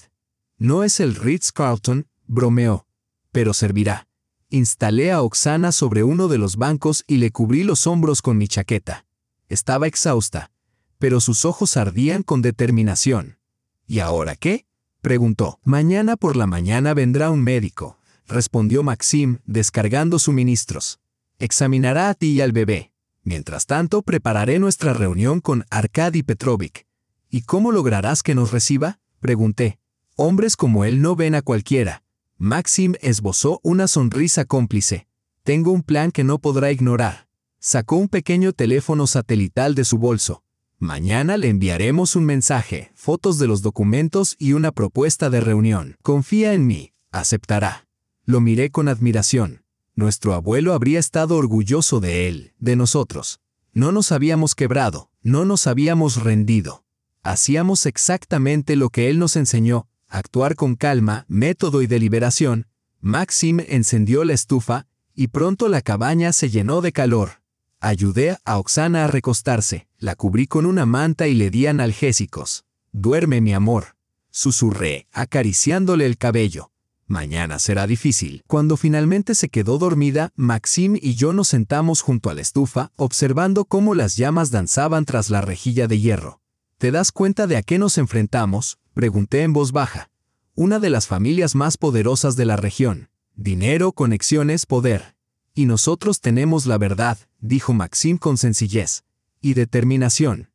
No es el Ritz-Carlton, bromeó, pero servirá. Instalé a Oksana sobre uno de los bancos y le cubrí los hombros con mi chaqueta. Estaba exhausta, pero sus ojos ardían con determinación. ¿Y ahora qué?, preguntó. Mañana por la mañana vendrá un médico, respondió Maxim, descargando suministros. Examinará a ti y al bebé. Mientras tanto, prepararé nuestra reunión con Arkady Petrovich. ¿Y cómo lograrás que nos reciba?, pregunté. Hombres como él no ven a cualquiera. Maxim esbozó una sonrisa cómplice. Tengo un plan que no podrá ignorar. Sacó un pequeño teléfono satelital de su bolso. Mañana le enviaremos un mensaje, fotos de los documentos y una propuesta de reunión. Confía en mí, aceptará. Lo miré con admiración. Nuestro abuelo habría estado orgulloso de él, de nosotros. No nos habíamos quebrado, no nos habíamos rendido. Hacíamos exactamente lo que él nos enseñó, actuar con calma, método y deliberación. Maxim encendió la estufa, y pronto la cabaña se llenó de calor. Ayudé a Oksana a recostarse, la cubrí con una manta y le di analgésicos. Duerme, mi amor, susurré, acariciándole el cabello. Mañana será difícil. Cuando finalmente se quedó dormida, Maxim y yo nos sentamos junto a la estufa, observando cómo las llamas danzaban tras la rejilla de hierro. ¿Te das cuenta de a qué nos enfrentamos?, pregunté en voz baja. Una de las familias más poderosas de la región. Dinero, conexiones, poder. Y nosotros tenemos la verdad, dijo Maxim con sencillez. Y determinación.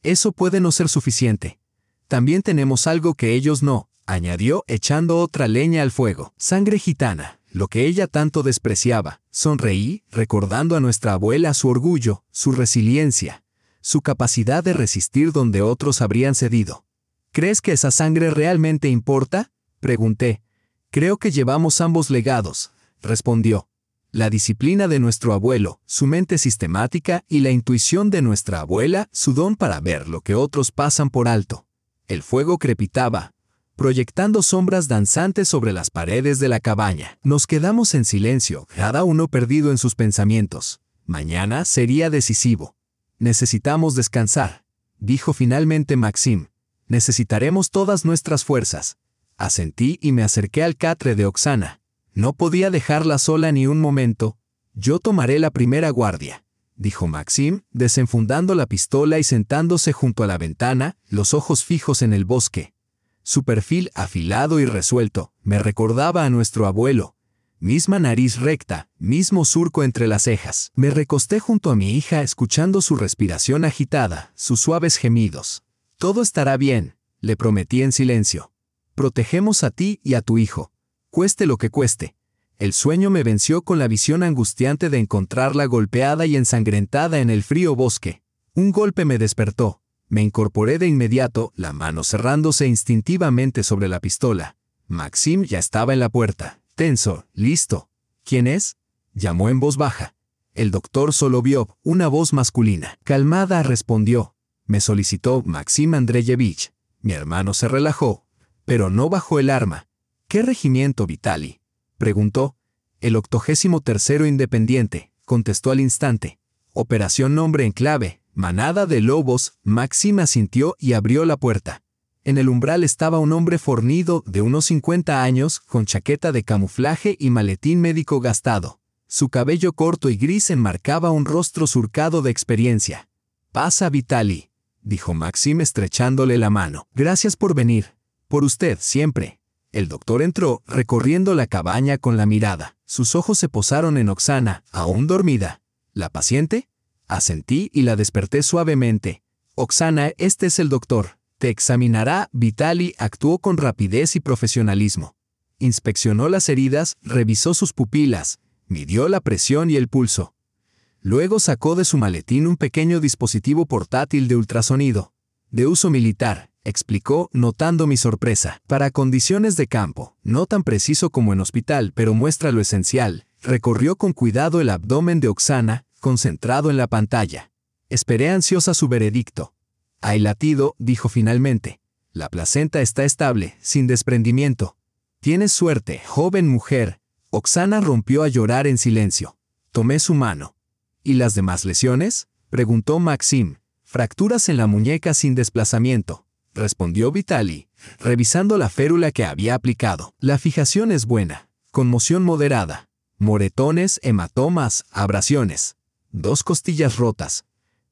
Eso puede no ser suficiente. También tenemos algo que ellos no, añadió echando otra leña al fuego. Sangre gitana, lo que ella tanto despreciaba. Sonreí, recordando a nuestra abuela su orgullo, su resiliencia, su capacidad de resistir donde otros habrían cedido. ¿Crees que esa sangre realmente importa?, pregunté. Creo que llevamos ambos legados, respondió. La disciplina de nuestro abuelo, su mente sistemática y la intuición de nuestra abuela, su don para ver lo que otros pasan por alto. El fuego crepitaba, proyectando sombras danzantes sobre las paredes de la cabaña. Nos quedamos en silencio, cada uno perdido en sus pensamientos. Mañana sería decisivo. Necesitamos descansar, dijo finalmente Maxim. Necesitaremos todas nuestras fuerzas. Asentí y me acerqué al catre de Oksana. No podía dejarla sola ni un momento. Yo tomaré la primera guardia, dijo Maxim, desenfundando la pistola y sentándose junto a la ventana, los ojos fijos en el bosque. Su perfil afilado y resuelto me recordaba a nuestro abuelo. Misma nariz recta, mismo surco entre las cejas. Me recosté junto a mi hija escuchando su respiración agitada, sus suaves gemidos. Todo estará bien, le prometí en silencio. Protegemos a ti y a tu hijo. Cueste lo que cueste. El sueño me venció con la visión angustiante de encontrarla golpeada y ensangrentada en el frío bosque. Un golpe me despertó. Me incorporé de inmediato, la mano cerrándose instintivamente sobre la pistola. Maxim ya estaba en la puerta, tenso, listo. ¿Quién es?, llamó en voz baja. El doctor Soloviov, una voz masculina. Calmada, respondió. Me solicitó Maxim Andreyevich. Mi hermano se relajó, pero no bajó el arma. ¿Qué regimiento, Vitali?, preguntó. El 83º Independiente, contestó al instante. Operación nombre en clave, manada de lobos. Maxim asintió y abrió la puerta. En el umbral estaba un hombre fornido de unos 50 años, con chaqueta de camuflaje y maletín médico gastado. Su cabello corto y gris enmarcaba un rostro surcado de experiencia. «Pasa, Vitali», dijo Maxim estrechándole la mano. «Gracias por venir. Por usted, siempre». El doctor entró, recorriendo la cabaña con la mirada. Sus ojos se posaron en Oksana, aún dormida. ¿La paciente? Asentí y la desperté suavemente. «Oksana, este es el doctor. Te examinará». Vitali actuó con rapidez y profesionalismo. Inspeccionó las heridas, revisó sus pupilas, midió la presión y el pulso. Luego sacó de su maletín un pequeño dispositivo portátil de ultrasonido. «De uso militar», explicó, notando mi sorpresa. «Para condiciones de campo, no tan preciso como en hospital, pero muestra lo esencial». Recorrió con cuidado el abdomen de Oksana, concentrado en la pantalla. Esperé ansiosa su veredicto. «Hay latido», dijo finalmente. «La placenta está estable, sin desprendimiento». «Tienes suerte, joven mujer». Oksana rompió a llorar en silencio. Tomé su mano. «¿Y las demás lesiones?», preguntó Maxim. «Fracturas en la muñeca sin desplazamiento», respondió Vitali, revisando la férula que había aplicado. «La fijación es buena. Conmoción moderada. Moretones, hematomas, abrasiones. 2 costillas rotas.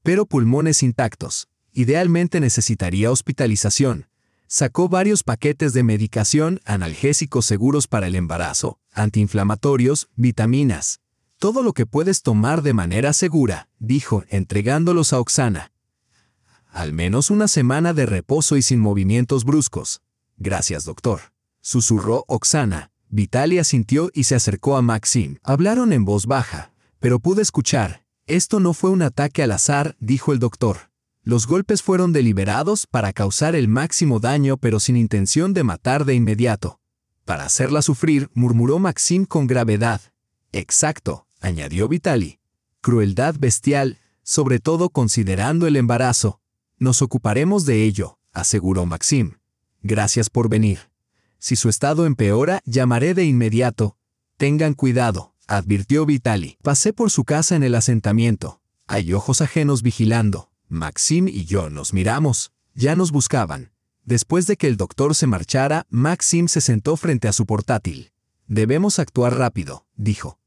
Pero pulmones intactos. Idealmente necesitaría hospitalización». Sacó varios paquetes de medicación, analgésicos seguros para el embarazo, antiinflamatorios, vitaminas. «Todo lo que puedes tomar de manera segura», dijo, entregándolos a Oksana. «Al menos una semana de reposo y sin movimientos bruscos». «Gracias, doctor», susurró Oksana. Vitali asintió y se acercó a Maxim. Hablaron en voz baja, pero pude escuchar. «Esto no fue un ataque al azar», dijo el doctor. «Los golpes fueron deliberados para causar el máximo daño, pero sin intención de matar de inmediato». «Para hacerla sufrir», murmuró Maxim con gravedad. «Exacto», añadió Vitali. «Crueldad bestial, sobre todo considerando el embarazo». «Nos ocuparemos de ello», aseguró Maxim. «Gracias por venir. Si su estado empeora, llamaré de inmediato». «Tengan cuidado», advirtió Vitali. Pasé por su casa en el asentamiento. Hay ojos ajenos vigilando. Maxim y yo nos miramos. Ya nos buscaban. Después de que el doctor se marchara, Maxim se sentó frente a su portátil. «Debemos actuar rápido», dijo.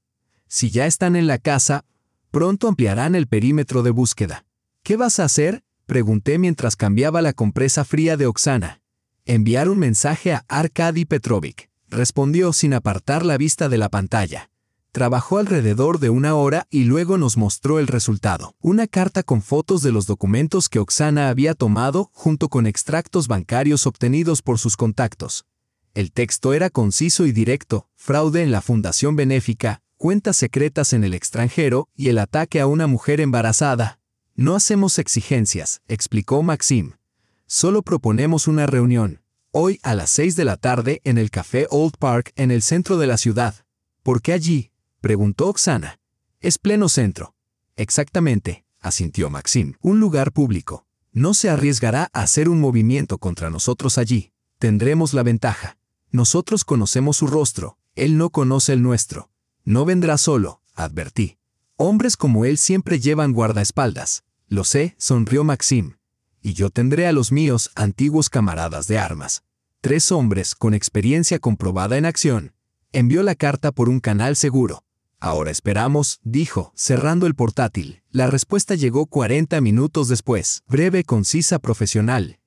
«Si ya están en la casa, pronto ampliarán el perímetro de búsqueda». «¿Qué vas a hacer?», pregunté mientras cambiaba la compresa fría de Oksana. «Enviar un mensaje a Arkady Petrovich», respondió sin apartar la vista de la pantalla. Trabajó alrededor de 1 hora y luego nos mostró el resultado. Una carta con fotos de los documentos que Oksana había tomado, junto con extractos bancarios obtenidos por sus contactos. El texto era conciso y directo: fraude en la fundación benéfica, cuentas secretas en el extranjero y el ataque a una mujer embarazada. «No hacemos exigencias», explicó Maxim. «Solo proponemos una reunión. Hoy a las 6 de la tarde en el Café Old Park en el centro de la ciudad». «¿Por qué allí?», preguntó Oksana. «Es pleno centro». «Exactamente», asintió Maxim. «Un lugar público. No se arriesgará a hacer un movimiento contra nosotros allí. Tendremos la ventaja. Nosotros conocemos su rostro, él no conoce el nuestro. No vendrá solo», advertí. «Hombres como él siempre llevan guardaespaldas». «Lo sé», sonrió Maxim. «Y yo tendré a los míos, antiguos camaradas de armas. 3 hombres con experiencia comprobada en acción». Envió la carta por un canal seguro. «Ahora esperamos», dijo, cerrando el portátil. La respuesta llegó 40 minutos después. Breve, concisa, profesional.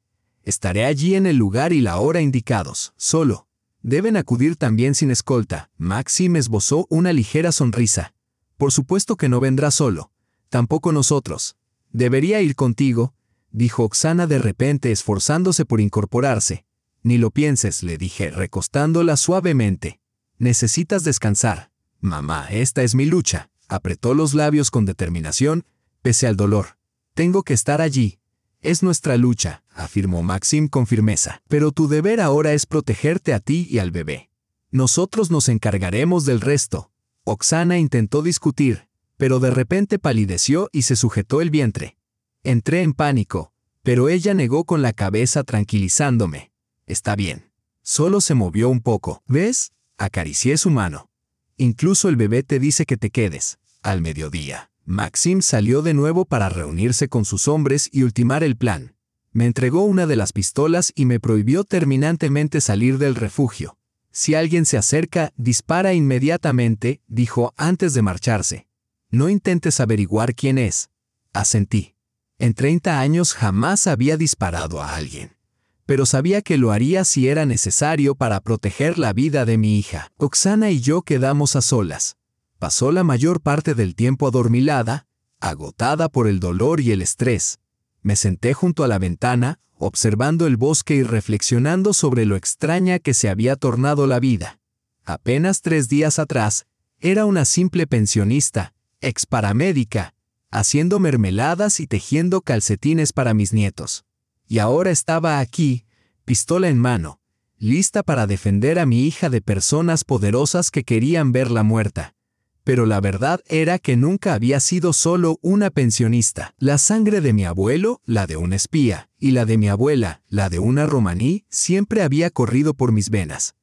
«Estaré allí en el lugar y la hora indicados, solo. Deben acudir también sin escolta». Maxim esbozó una ligera sonrisa. «Por supuesto que no vendrá solo. Tampoco nosotros». «Debería ir contigo», dijo Oksana de repente, esforzándose por incorporarse. «Ni lo pienses», le dije, recostándola suavemente. «Necesitas descansar». «Mamá, esta es mi lucha», apretó los labios con determinación, pese al dolor. «Tengo que estar allí». «Es nuestra lucha», afirmó Maxim con firmeza. «Pero tu deber ahora es protegerte a ti y al bebé. Nosotros nos encargaremos del resto». Oksana intentó discutir, pero de repente palideció y se sujetó el vientre. Entré en pánico. Pero ella negó con la cabeza tranquilizándome. Está bien. Solo se movió un poco. ¿Ves? Acaricié su mano. Incluso el bebé te dice que te quedes. Al mediodía, Maxim salió de nuevo para reunirse con sus hombres y ultimar el plan. Me entregó una de las pistolas y me prohibió terminantemente salir del refugio. Si alguien se acerca, dispara inmediatamente, dijo antes de marcharse. No intentes averiguar quién es. Asentí. En 30 años jamás había disparado a alguien. Pero sabía que lo haría si era necesario para proteger la vida de mi hija. Oksana y yo quedamos a solas. Pasó la mayor parte del tiempo adormilada, agotada por el dolor y el estrés. Me senté junto a la ventana, observando el bosque y reflexionando sobre lo extraña que se había tornado la vida. Apenas 3 días atrás, era una simple pensionista, exparamédica, haciendo mermeladas y tejiendo calcetines para mis nietos. Y ahora estaba aquí, pistola en mano, lista para defender a mi hija de personas poderosas que querían verla muerta. Pero la verdad era que nunca había sido solo una pensionista. La sangre de mi abuelo, la de un espía, y la de mi abuela, la de una romaní, siempre había corrido por mis venas.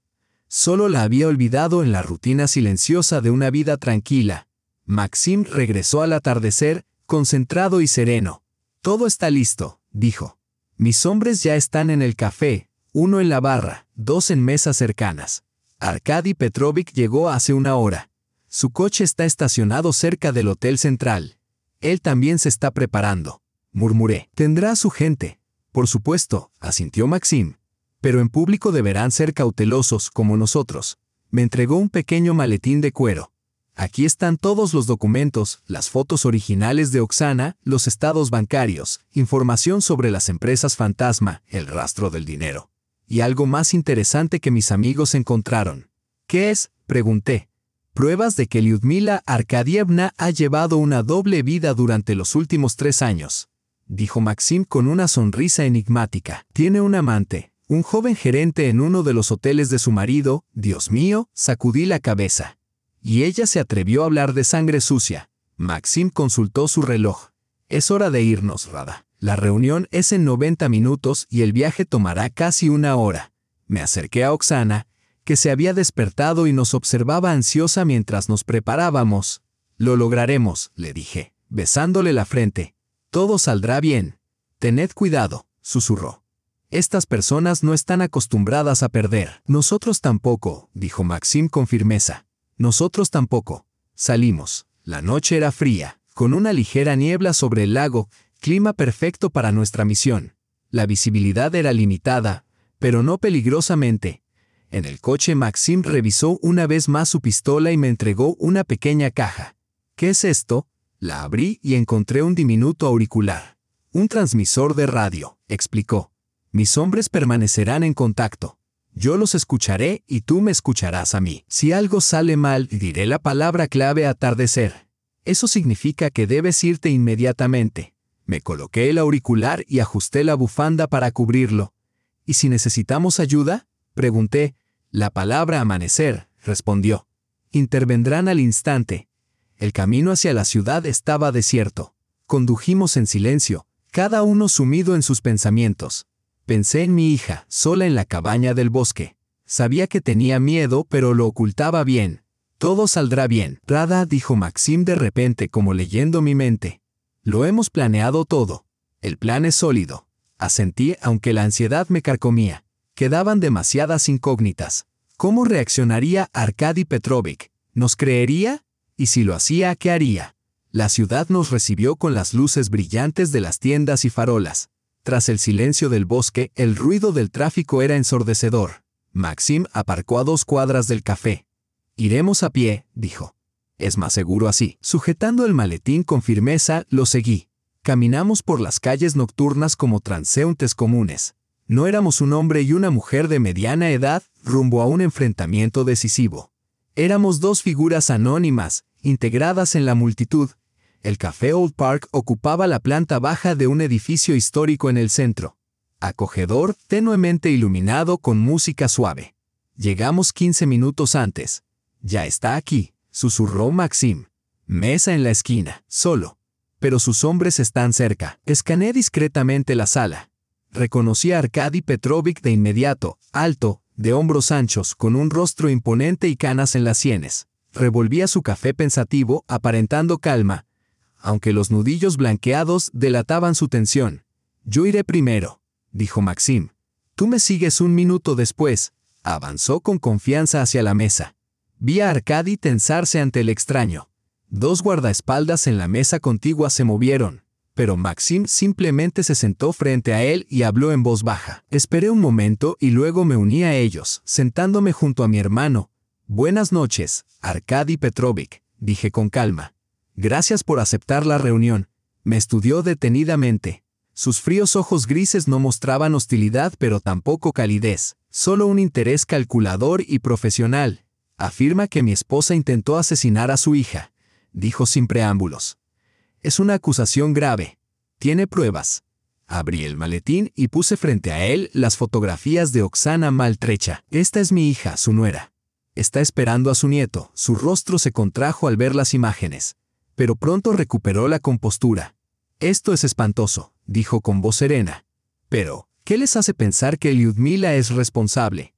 Solo la había olvidado en la rutina silenciosa de una vida tranquila. Maxim regresó al atardecer, concentrado y sereno. Todo está listo, dijo. Mis hombres ya están en el café, 1 en la barra, 2 en mesas cercanas. Arkady Petrovich llegó hace 1 hora. Su coche está estacionado cerca del Hotel Central. Él también se está preparando, murmuré. Tendrá a su gente. Por supuesto, asintió Maxim. Pero en público deberán ser cautelosos como nosotros. Me entregó un pequeño maletín de cuero. Aquí están todos los documentos, las fotos originales de Oksana, los estados bancarios, información sobre las empresas fantasma, el rastro del dinero. Y algo más interesante que mis amigos encontraron. ¿Qué es?, pregunté. Pruebas de que Lyudmila Arkadievna ha llevado una doble vida durante los últimos 3 años, dijo Maxim con una sonrisa enigmática. Tiene un amante, un joven gerente en uno de los hoteles de su marido. Dios mío, sacudí la cabeza. Y ella se atrevió a hablar de sangre sucia. Maxim consultó su reloj. Es hora de irnos, Rada. La reunión es en 90 minutos y el viaje tomará casi 1 hora. Me acerqué a Oksana, que se había despertado y nos observaba ansiosa mientras nos preparábamos. Lo lograremos, le dije, besándole la frente. Todo saldrá bien. Tened cuidado, susurró. Estas personas no están acostumbradas a perder. Nosotros tampoco, dijo Maxim con firmeza. Nosotros tampoco. Salimos. La noche era fría, con una ligera niebla sobre el lago, clima perfecto para nuestra misión. La visibilidad era limitada, pero no peligrosamente. En el coche Maxim revisó una vez más su pistola y me entregó una pequeña caja. ¿Qué es esto? La abrí y encontré un diminuto auricular. Un transmisor de radio, explicó. Mis hombres permanecerán en contacto. Yo los escucharé y tú me escucharás a mí. Si algo sale mal, diré la palabra clave atardecer. Eso significa que debes irte inmediatamente. Me coloqué el auricular y ajusté la bufanda para cubrirlo. ¿Y si necesitamos ayuda?, pregunté. La palabra amanecer, respondió. Intervendrán al instante. El camino hacia la ciudad estaba desierto. Condujimos en silencio, cada uno sumido en sus pensamientos. Pensé en mi hija, sola en la cabaña del bosque. Sabía que tenía miedo, pero lo ocultaba bien. Todo saldrá bien, Rada, dijo Maxim de repente como leyendo mi mente. Lo hemos planeado todo. El plan es sólido. Asentí aunque la ansiedad me carcomía. Quedaban demasiadas incógnitas. ¿Cómo reaccionaría Arkady Petrovich? ¿Nos creería? Y si lo hacía, ¿qué haría? La ciudad nos recibió con las luces brillantes de las tiendas y farolas. Tras el silencio del bosque, el ruido del tráfico era ensordecedor. Maxim aparcó a 2 cuadras del café. Iremos a pie, dijo. Es más seguro así. Sujetando el maletín con firmeza, lo seguí. Caminamos por las calles nocturnas como transeúntes comunes. No éramos un hombre y una mujer de mediana edad rumbo a un enfrentamiento decisivo. Éramos 2 figuras anónimas, integradas en la multitud. El Café Old Park ocupaba la planta baja de un edificio histórico en el centro. Acogedor, tenuemente iluminado con música suave. Llegamos 15 minutos antes. Ya está aquí, susurró Maxim. Mesa en la esquina, solo. pero sus hombres están cerca. Escaneé discretamente la sala. Reconocí a Arkady Petrovich de inmediato, alto, de hombros anchos, con un rostro imponente y canas en las sienes. Revolvía su café pensativo, aparentando calma, aunque los nudillos blanqueados delataban su tensión. «Yo iré primero», dijo Maxim. «Tú me sigues un minuto después». Avanzó con confianza hacia la mesa. Vi a Arkady tensarse ante el extraño. 2 guardaespaldas en la mesa contigua se movieron, pero Maxim simplemente se sentó frente a él y habló en voz baja. Esperé un momento y luego me uní a ellos, sentándome junto a mi hermano. «Buenas noches, Arkady Petrovich», dije con calma. «Gracias por aceptar la reunión». Me estudió detenidamente. Sus fríos ojos grises no mostraban hostilidad pero tampoco calidez, solo un interés calculador y profesional. «Afirma que mi esposa intentó asesinar a su hija», dijo sin preámbulos. «Es una acusación grave. ¿Tiene pruebas?» Abrí el maletín y puse frente a él las fotografías de Oksana maltrecha. «Esta es mi hija, su nuera. Está esperando a su nieto». Su rostro se contrajo al ver las imágenes, pero pronto recuperó la compostura. «Esto es espantoso», dijo con voz serena. «Pero, ¿qué les hace pensar que Lyudmila es responsable?»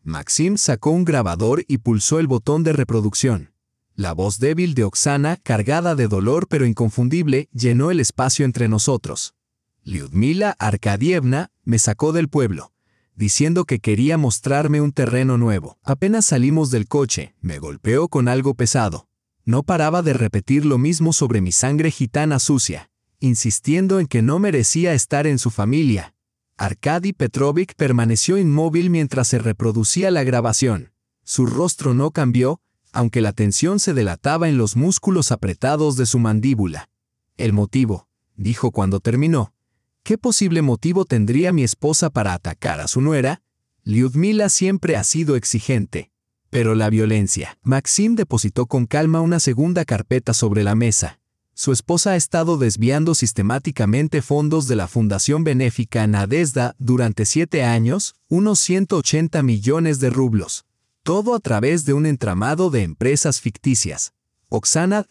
Maxim sacó un grabador y pulsó el botón de reproducción. La voz débil de Oksana, cargada de dolor pero inconfundible, llenó el espacio entre nosotros. «Lyudmila Arkadievna me sacó del pueblo, diciendo que quería mostrarme un terreno nuevo. Apenas salimos del coche, me golpeó con algo pesado. No paraba de repetir lo mismo sobre mi sangre gitana sucia, insistiendo en que no merecía estar en su familia». Arkady Petrovich permaneció inmóvil mientras se reproducía la grabación. Su rostro no cambió, aunque la tensión se delataba en los músculos apretados de su mandíbula. «El motivo», dijo cuando terminó. «¿Qué posible motivo tendría mi esposa para atacar a su nuera? Lyudmila siempre ha sido exigente. Pero la violencia». Maxim depositó con calma una segunda carpeta sobre la mesa. Su esposa ha estado desviando sistemáticamente fondos de la Fundación Benéfica Nadezhda durante 7 años, unos 180 millones de rublos. Todo a través de un entramado de empresas ficticias. Oksana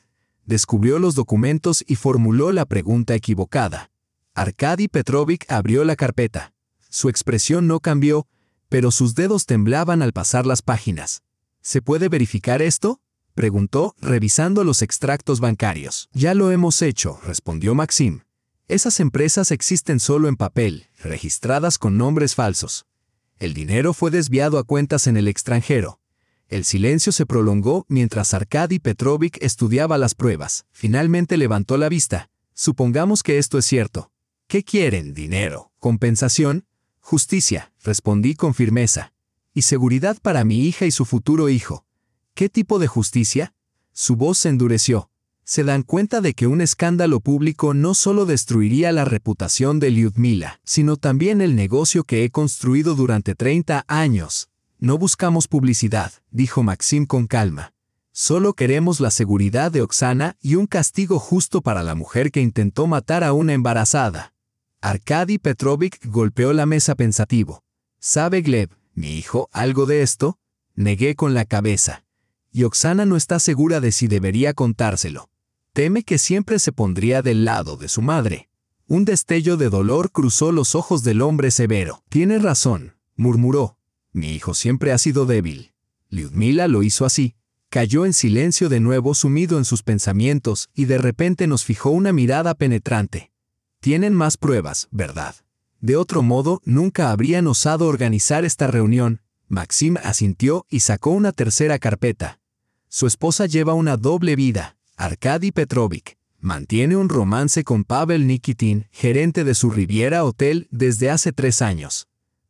descubrió los documentos y formuló la pregunta equivocada. Arkady Petrovich abrió la carpeta. Su expresión no cambió, pero sus dedos temblaban al pasar las páginas. «¿Se puede verificar esto?», preguntó, revisando los extractos bancarios. «Ya lo hemos hecho», respondió Maxim. «Esas empresas existen solo en papel, registradas con nombres falsos. El dinero fue desviado a cuentas en el extranjero». El silencio se prolongó mientras Arkady Petrovich estudiaba las pruebas. Finalmente levantó la vista. «Supongamos que esto es cierto. ¿Qué quieren? ¿Dinero? ¿Compensación? Justicia», respondí con firmeza. «Y seguridad para mi hija y su futuro hijo». «¿Qué tipo de justicia?». Su voz se endureció. «Se dan cuenta de que un escándalo público no solo destruiría la reputación de Lyudmila, sino también el negocio que he construido durante 30 años. No buscamos publicidad», dijo Maxim con calma. «Solo queremos la seguridad de Oksana y un castigo justo para la mujer que intentó matar a una embarazada». Arkady Petrovich golpeó la mesa pensativo. «¿Sabe Gleb, mi hijo, algo de esto?». Negué con la cabeza. «Y Oksana no está segura de si debería contárselo. Teme que siempre se pondría del lado de su madre». Un destello de dolor cruzó los ojos del hombre severo. «Tiene razón», murmuró. «Mi hijo siempre ha sido débil. Lyudmila lo hizo así». Cayó en silencio de nuevo, sumido en sus pensamientos, y de repente nos fijó una mirada penetrante. «Tienen más pruebas, ¿verdad? De otro modo, nunca habrían osado organizar esta reunión». Maxim asintió y sacó una tercera carpeta. «Su esposa lleva una doble vida. Arkady Petrovich mantiene un romance con Pavel Nikitin, gerente de su Riviera Hotel, desde hace 3 años.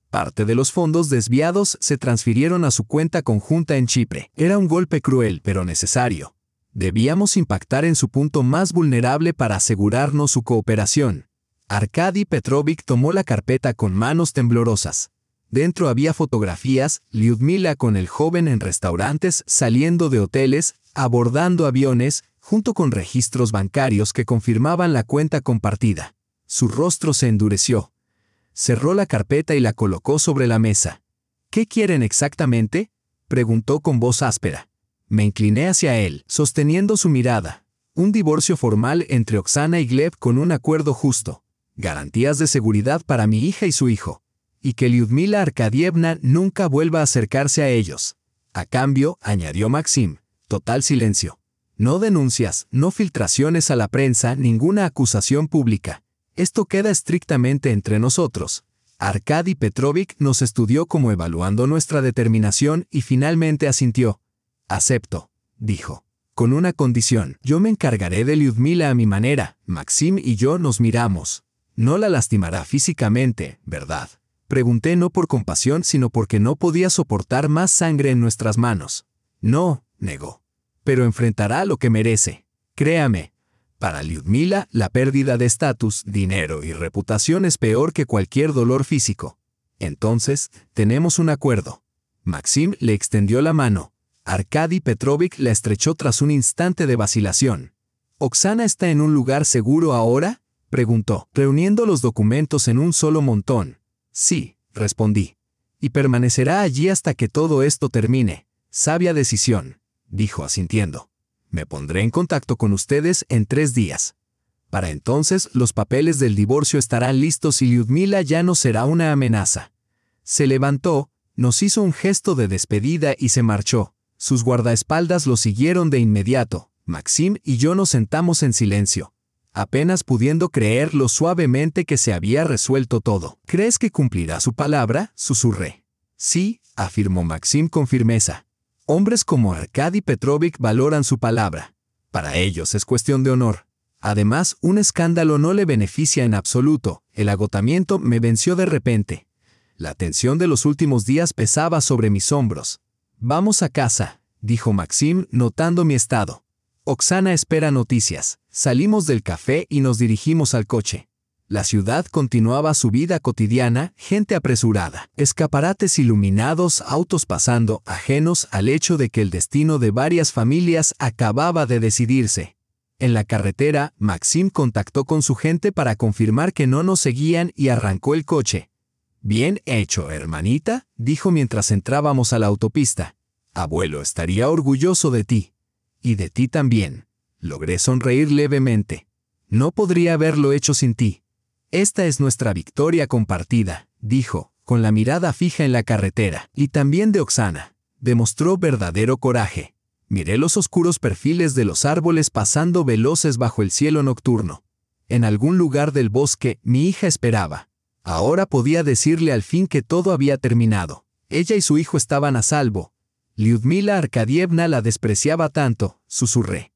Parte de los fondos desviados se transfirieron a su cuenta conjunta en Chipre. Era un golpe cruel, pero necesario. Debíamos impactar en su punto más vulnerable para asegurarnos su cooperación». Arkady Petrovich tomó la carpeta con manos temblorosas. Dentro había fotografías, Lyudmila con el joven en restaurantes, saliendo de hoteles, abordando aviones, junto con registros bancarios que confirmaban la cuenta compartida. Su rostro se endureció. Cerró la carpeta y la colocó sobre la mesa. «¿Qué quieren exactamente?», preguntó con voz áspera. Me incliné hacia él, sosteniendo su mirada. Un divorcio formal entre Oksana y Gleb con un acuerdo justo. Garantías de seguridad para mi hija y su hijo. Y que Lyudmila Arkadievna nunca vuelva a acercarse a ellos. A cambio, añadió Maxim, total silencio. No denuncias, no filtraciones a la prensa, ninguna acusación pública. Esto queda estrictamente entre nosotros. Arkady Petrovich nos estudió como evaluando nuestra determinación y finalmente asintió. Acepto, dijo. Con una condición, yo me encargaré de Lyudmila a mi manera. Maxim y yo nos miramos. No la lastimará físicamente, ¿verdad? Pregunté no por compasión, sino porque no podía soportar más sangre en nuestras manos. No, negó. Pero enfrentará lo que merece. Créame. Para Lyudmila, la pérdida de estatus, dinero y reputación es peor que cualquier dolor físico. Entonces, tenemos un acuerdo. Maxim le extendió la mano. Arkady Petrovich la estrechó tras un instante de vacilación. ¿Oksana está en un lugar seguro ahora?, preguntó, reuniendo los documentos en un solo montón. Sí, respondí. Y permanecerá allí hasta que todo esto termine. Sabia decisión, dijo asintiendo. Me pondré en contacto con ustedes en 3 días. Para entonces, los papeles del divorcio estarán listos y Lyudmila ya no será una amenaza. Se levantó, nos hizo un gesto de despedida y se marchó. Sus guardaespaldas lo siguieron de inmediato. Maxim y yo nos sentamos en silencio, apenas pudiendo creer lo suavemente que se había resuelto todo. ¿Crees que cumplirá su palabra?, susurré. Sí, afirmó Maxim con firmeza. Hombres como Arkady Petrovich valoran su palabra. Para ellos es cuestión de honor. Además, un escándalo no le beneficia en absoluto. El agotamiento me venció de repente. La tensión de los últimos días pesaba sobre mis hombros. Vamos a casa, dijo Maxim, notando mi estado. Oksana espera noticias. Salimos del café y nos dirigimos al coche. La ciudad continuaba su vida cotidiana, gente apresurada, escaparates iluminados, autos pasando, ajenos al hecho de que el destino de varias familias acababa de decidirse. En la carretera, Maxim contactó con su gente para confirmar que no nos seguían y arrancó el coche. Bien hecho, hermanita, dijo mientras entrábamos a la autopista. Abuelo estaría orgulloso de ti. Y de ti también. Logré sonreír levemente. No podría haberlo hecho sin ti. Esta es nuestra victoria compartida, dijo, con la mirada fija en la carretera. Y también de Oksana. Demostró verdadero coraje. Miré los oscuros perfiles de los árboles pasando veloces bajo el cielo nocturno. En algún lugar del bosque, mi hija esperaba. Ahora podía decirle al fin que todo había terminado. Ella y su hijo estaban a salvo. Lyudmila Arkadievna la despreciaba tanto, susurré.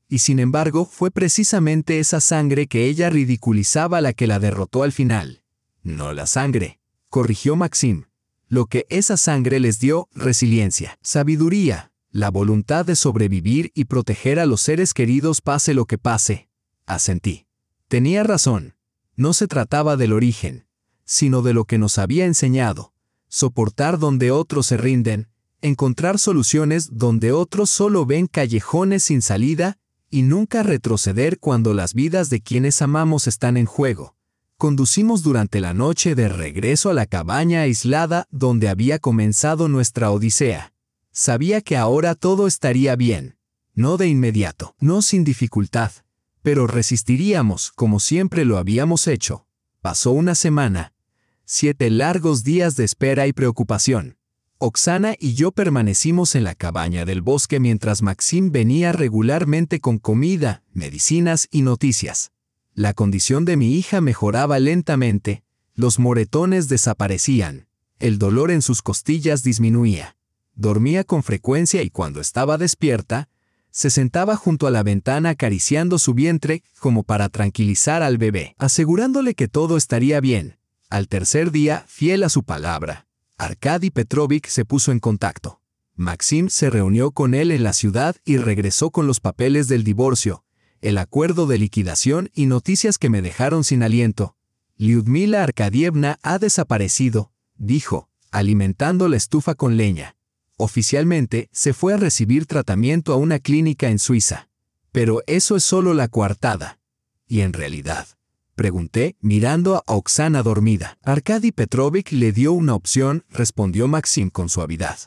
Y sin embargo, fue precisamente esa sangre que ella ridiculizaba la que la derrotó al final. No la sangre, corrigió Maxim. Lo que esa sangre les dio, resiliencia, sabiduría, la voluntad de sobrevivir y proteger a los seres queridos pase lo que pase. Asentí. Tenía razón. No se trataba del origen, sino de lo que nos había enseñado. Soportar donde otros se rinden, encontrar soluciones donde otros solo ven callejones sin salida, y nunca retroceder cuando las vidas de quienes amamos están en juego. Conducimos durante la noche de regreso a la cabaña aislada donde había comenzado nuestra odisea. Sabía que ahora todo estaría bien. No de inmediato, no sin dificultad. Pero resistiríamos, como siempre lo habíamos hecho. Pasó una semana. 7 largos días de espera y preocupación. Oksana y yo permanecimos en la cabaña del bosque mientras Maxim venía regularmente con comida, medicinas y noticias. La condición de mi hija mejoraba lentamente, los moretones desaparecían, el dolor en sus costillas disminuía. Dormía con frecuencia y cuando estaba despierta, se sentaba junto a la ventana acariciando su vientre como para tranquilizar al bebé, asegurándole que todo estaría bien. Al tercer día, fiel a su palabra, Arkady Petrovich se puso en contacto. Maxim se reunió con él en la ciudad y regresó con los papeles del divorcio, el acuerdo de liquidación y noticias que me dejaron sin aliento. Lyudmila Arkadievna ha desaparecido, dijo, alimentando la estufa con leña. Oficialmente, se fue a recibir tratamiento a una clínica en Suiza. Pero eso es solo la coartada. ¿Y en realidad? Pregunté, mirando a Oksana dormida. Arkady Petrovich le dio una opción, respondió Maxim con suavidad.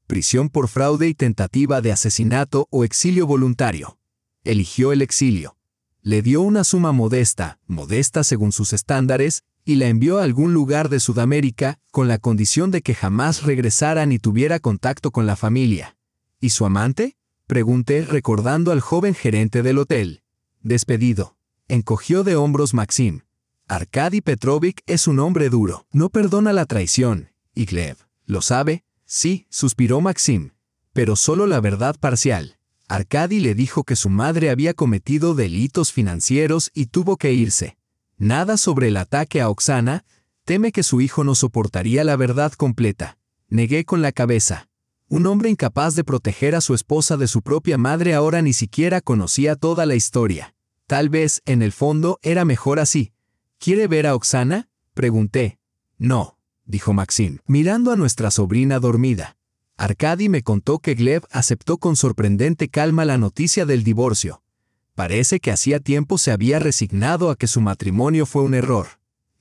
Prisión por fraude y tentativa de asesinato o exilio voluntario. eligió el exilio. Le dio una suma modesta según sus estándares, y la envió a algún lugar de Sudamérica, con la condición de que jamás regresara ni tuviera contacto con la familia. ¿Y su amante?, pregunté, recordando al joven gerente del hotel. Despedido. Encogió de hombros Maxim. Arkady Petrovich es un hombre duro. No perdona la traición. ¿Y Gleb lo sabe? Sí, suspiró Maxim. Pero solo la verdad parcial. Arkady le dijo que su madre había cometido delitos financieros y tuvo que irse. Nada sobre el ataque a Oksana. Teme que su hijo no soportaría la verdad completa. Negué con la cabeza. Un hombre incapaz de proteger a su esposa de su propia madre ahora ni siquiera conocía toda la historia. Tal vez, en el fondo, era mejor así. ¿Quiere ver a Oksana?, pregunté. No, dijo Maxim, mirando a nuestra sobrina dormida. Arkady me contó que Gleb aceptó con sorprendente calma la noticia del divorcio. Parece que hacía tiempo se había resignado a que su matrimonio fue un error.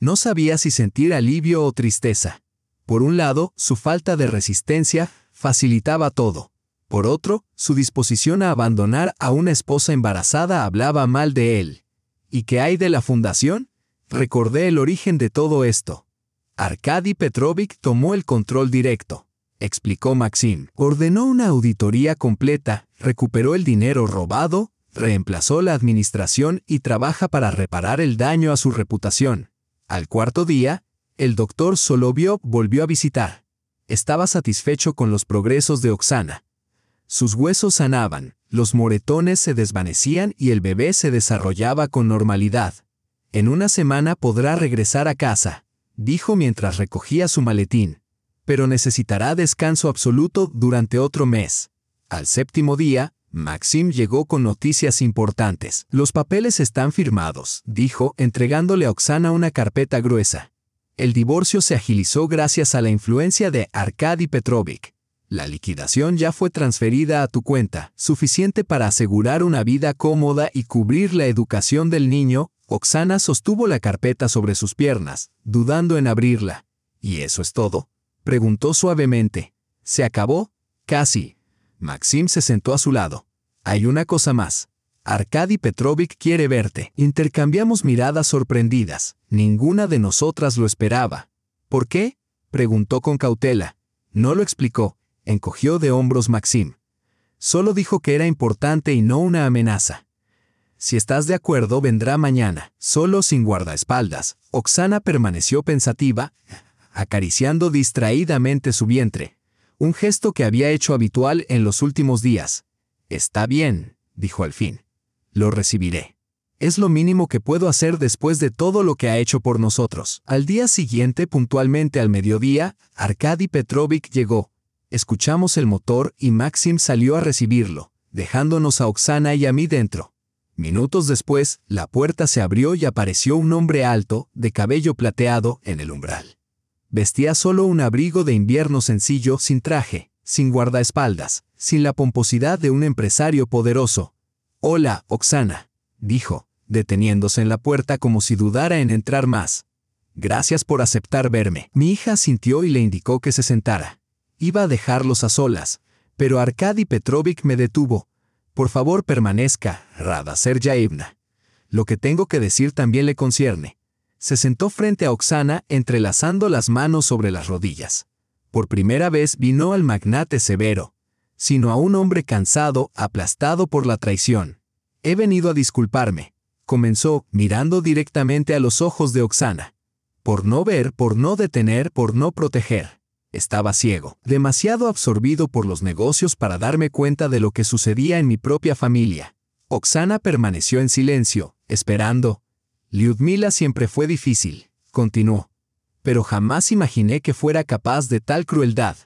No sabía si sentir alivio o tristeza. Por un lado, su falta de resistencia facilitaba todo. Por otro, su disposición a abandonar a una esposa embarazada hablaba mal de él. ¿Y qué hay de la fundación? Recordé el origen de todo esto. Arkady Petrovich tomó el control directo, explicó Maxim. Ordenó una auditoría completa, recuperó el dinero robado, reemplazó la administración y trabaja para reparar el daño a su reputación. Al cuarto día, el doctor Solovyov volvió a visitar. Estaba satisfecho con los progresos de Oksana. Sus huesos sanaban, los moretones se desvanecían y el bebé se desarrollaba con normalidad. En una semana podrá regresar a casa, dijo mientras recogía su maletín. Pero necesitará descanso absoluto durante otro mes. Al séptimo día, Maxim llegó con noticias importantes. Los papeles están firmados, dijo, entregándole a Oksana una carpeta gruesa. El divorcio se agilizó gracias a la influencia de Arkady Petrovich. La liquidación ya fue transferida a tu cuenta, suficiente para asegurar una vida cómoda y cubrir la educación del niño. Oksana sostuvo la carpeta sobre sus piernas, dudando en abrirla. ¿Y eso es todo?, preguntó suavemente. ¿Se acabó? Casi. Maxim se sentó a su lado. Hay una cosa más. Arkady Petrovich quiere verte. Intercambiamos miradas sorprendidas. Ninguna de nosotras lo esperaba. ¿Por qué?, preguntó con cautela. No lo explicó. Encogió de hombros Maxim. Solo dijo que era importante y no una amenaza. Si estás de acuerdo, vendrá mañana, solo sin guardaespaldas. Oksana permaneció pensativa, acariciando distraídamente su vientre, un gesto que había hecho habitual en los últimos días. Está bien, dijo al fin. Lo recibiré. Es lo mínimo que puedo hacer después de todo lo que ha hecho por nosotros. Al día siguiente, puntualmente al mediodía, Arkady Petrovich llegó. Escuchamos el motor y Maxim salió a recibirlo, dejándonos a Oksana y a mí dentro. Minutos después, la puerta se abrió y apareció un hombre alto, de cabello plateado, en el umbral. Vestía solo un abrigo de invierno sencillo, sin traje, sin guardaespaldas, sin la pomposidad de un empresario poderoso. «Hola, Oksana», dijo, deteniéndose en la puerta como si dudara en entrar más. «Gracias por aceptar verme». Mi hija asintió y le indicó que se sentara. Iba a dejarlos a solas, pero Arkady Petrovich me detuvo. «Por favor, permanezca, Rada Sergeyevna. Lo que tengo que decir también le concierne». Se sentó frente a Oksana, entrelazando las manos sobre las rodillas. Por primera vez vi no al magnate severo, sino a un hombre cansado, aplastado por la traición. «He venido a disculparme», comenzó, mirando directamente a los ojos de Oksana. «Por no ver, por no detener, por no proteger». Estaba ciego, demasiado absorbido por los negocios para darme cuenta de lo que sucedía en mi propia familia. Oksana permaneció en silencio, esperando. «Lyudmila siempre fue difícil», continuó. «Pero jamás imaginé que fuera capaz de tal crueldad,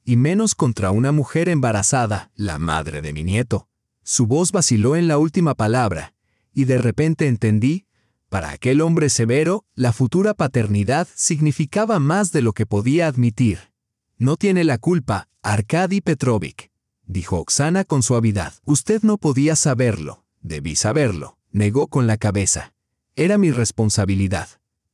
y menos contra una mujer embarazada, la madre de mi nieto». Su voz vaciló en la última palabra, y de repente entendí. Para aquel hombre severo, la futura paternidad significaba más de lo que podía admitir. «No tiene la culpa, Arkady Petrovich», dijo Oksana con suavidad. «Usted no podía saberlo, debí saberlo», negó con la cabeza. «Era mi responsabilidad».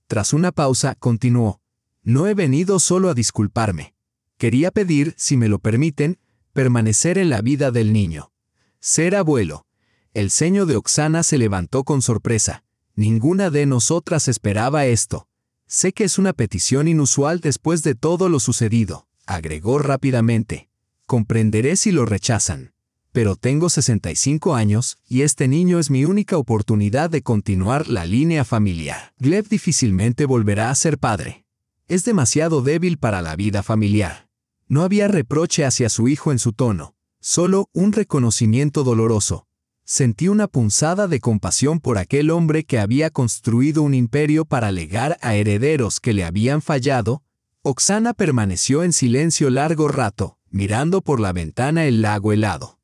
Tras una pausa, continuó. «No he venido solo a disculparme. Quería pedir, si me lo permiten, permanecer en la vida del niño. Ser abuelo. El ceño de Oksana se levantó con sorpresa. Ninguna de nosotras esperaba esto. Sé que es una petición inusual después de todo lo sucedido, agregó rápidamente. Comprenderé si lo rechazan. Pero tengo 65 años y este niño es mi única oportunidad de continuar la línea familiar. Gleb difícilmente volverá a ser padre. Es demasiado débil para la vida familiar. No había reproche hacia su hijo en su tono, solo un reconocimiento doloroso. Sentí una punzada de compasión por aquel hombre que había construido un imperio para legar a herederos que le habían fallado. Oksana permaneció en silencio largo rato, mirando por la ventana el lago helado.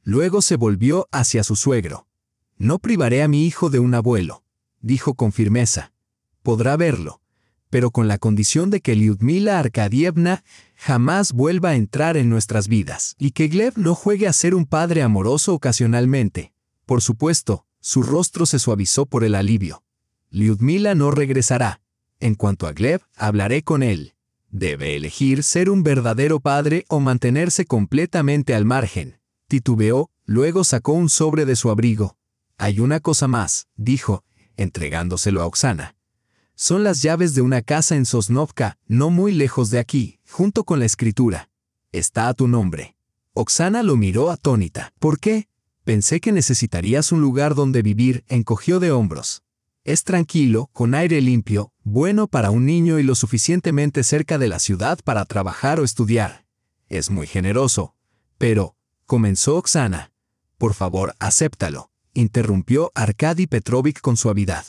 Luego se volvió hacia su suegro. «No privaré a mi hijo de un abuelo», dijo con firmeza. «Podrá verlo, pero con la condición de que Lyudmila Arkadievna jamás vuelva a entrar en nuestras vidas, y que Gleb no juegue a ser un padre amoroso ocasionalmente». Por supuesto, su rostro se suavizó por el alivio. «Lyudmila no regresará. En cuanto a Gleb, hablaré con él. Debe elegir ser un verdadero padre o mantenerse completamente al margen». Titubeó, luego sacó un sobre de su abrigo. «Hay una cosa más», dijo, entregándoselo a Oksana. «Son las llaves de una casa en Sosnovka, no muy lejos de aquí, junto con la escritura. Está a tu nombre». Oksana lo miró atónita. «¿Por qué? Pensé que necesitarías un lugar donde vivir», encogió de hombros. «Es tranquilo, con aire limpio, bueno para un niño y lo suficientemente cerca de la ciudad para trabajar o estudiar. Es muy generoso. Pero», comenzó Oksana. «Por favor, acéptalo», interrumpió Arkady Petrovich con suavidad.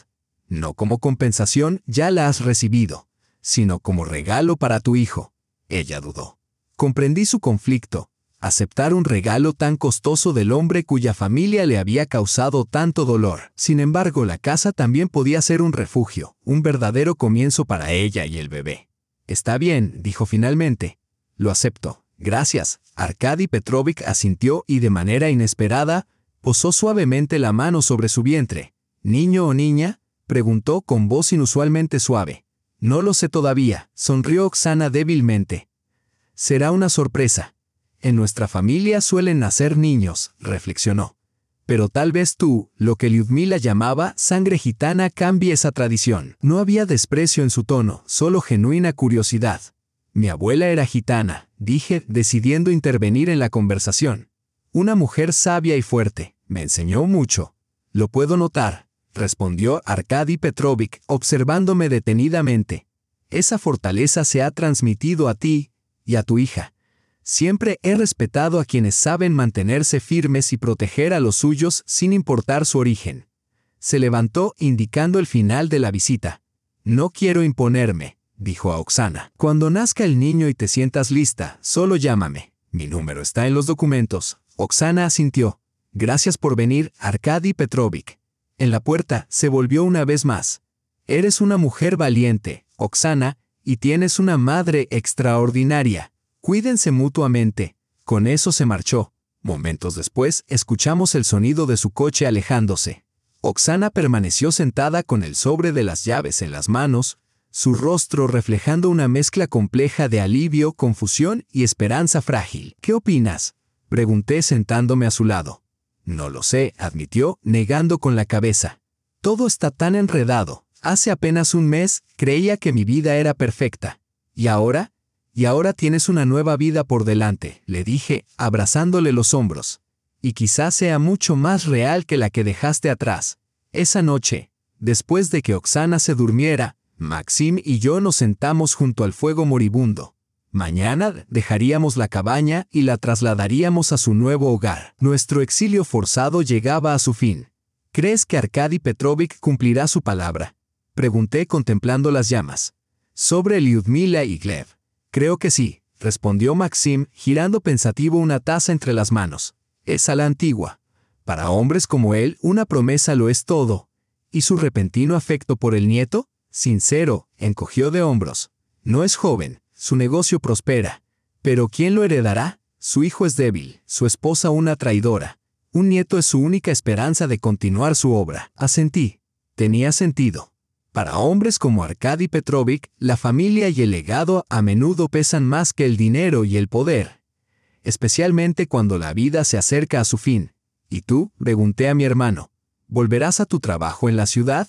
«No como compensación, ya la has recibido, sino como regalo para tu hijo». Ella dudó. Comprendí su conflicto. Aceptar un regalo tan costoso del hombre cuya familia le había causado tanto dolor. Sin embargo, la casa también podía ser un refugio, un verdadero comienzo para ella y el bebé. «Está bien», dijo finalmente. «Lo acepto. Gracias». Arkady Petrovich asintió y de manera inesperada, posó suavemente la mano sobre su vientre. «¿Niño o niña?», preguntó con voz inusualmente suave. «No lo sé todavía», sonrió Oksana débilmente. «Será una sorpresa. En nuestra familia suelen nacer niños», reflexionó. «Pero tal vez tú, lo que Lyudmila llamaba sangre gitana, cambie esa tradición». No había desprecio en su tono, solo genuina curiosidad. «Mi abuela era gitana», dije, decidiendo intervenir en la conversación. «Una mujer sabia y fuerte. Me enseñó mucho». «Lo puedo notar», respondió Arkady Petrovich, observándome detenidamente. «Esa fortaleza se ha transmitido a ti y a tu hija. Siempre he respetado a quienes saben mantenerse firmes y proteger a los suyos sin importar su origen». Se levantó indicando el final de la visita. «No quiero imponerme», dijo a Oksana. «Cuando nazca el niño y te sientas lista, solo llámame. Mi número está en los documentos». Oksana asintió. «Gracias por venir, Arkady Petrovich». En la puerta se volvió una vez más. «Eres una mujer valiente, Oksana, y tienes una madre extraordinaria. Cuídense mutuamente». Con eso se marchó. Momentos después, escuchamos el sonido de su coche alejándose. Oksana permaneció sentada con el sobre de las llaves en las manos, su rostro reflejando una mezcla compleja de alivio, confusión y esperanza frágil. «¿Qué opinas?», pregunté sentándome a su lado. «No lo sé», admitió, negando con la cabeza. «Todo está tan enredado. Hace apenas un mes creía que mi vida era perfecta. ¿Y ahora? Y ahora tienes una nueva vida por delante», le dije, abrazándole los hombros. «Y quizás sea mucho más real que la que dejaste atrás». Esa noche, después de que Oksana se durmiera, Maxim y yo nos sentamos junto al fuego moribundo. Mañana dejaríamos la cabaña y la trasladaríamos a su nuevo hogar. Nuestro exilio forzado llegaba a su fin. «¿Crees que Arkady Petrovich cumplirá su palabra?», pregunté contemplando las llamas. «Sobre Lyudmila y Gleb». «Creo que sí», respondió Maxim, girando pensativo una taza entre las manos. «Es a la antigua. Para hombres como él, una promesa lo es todo». «¿Y su repentino afecto por el nieto?». Sincero, encogió de hombros. «No es joven, su negocio prospera. Pero ¿quién lo heredará? Su hijo es débil, su esposa una traidora. Un nieto es su única esperanza de continuar su obra». Asentí. Tenía sentido. Para hombres como Arkady Petrovich, la familia y el legado a menudo pesan más que el dinero y el poder. Especialmente cuando la vida se acerca a su fin. ¿Y tú?, pregunté a mi hermano. ¿Volverás a tu trabajo en la ciudad?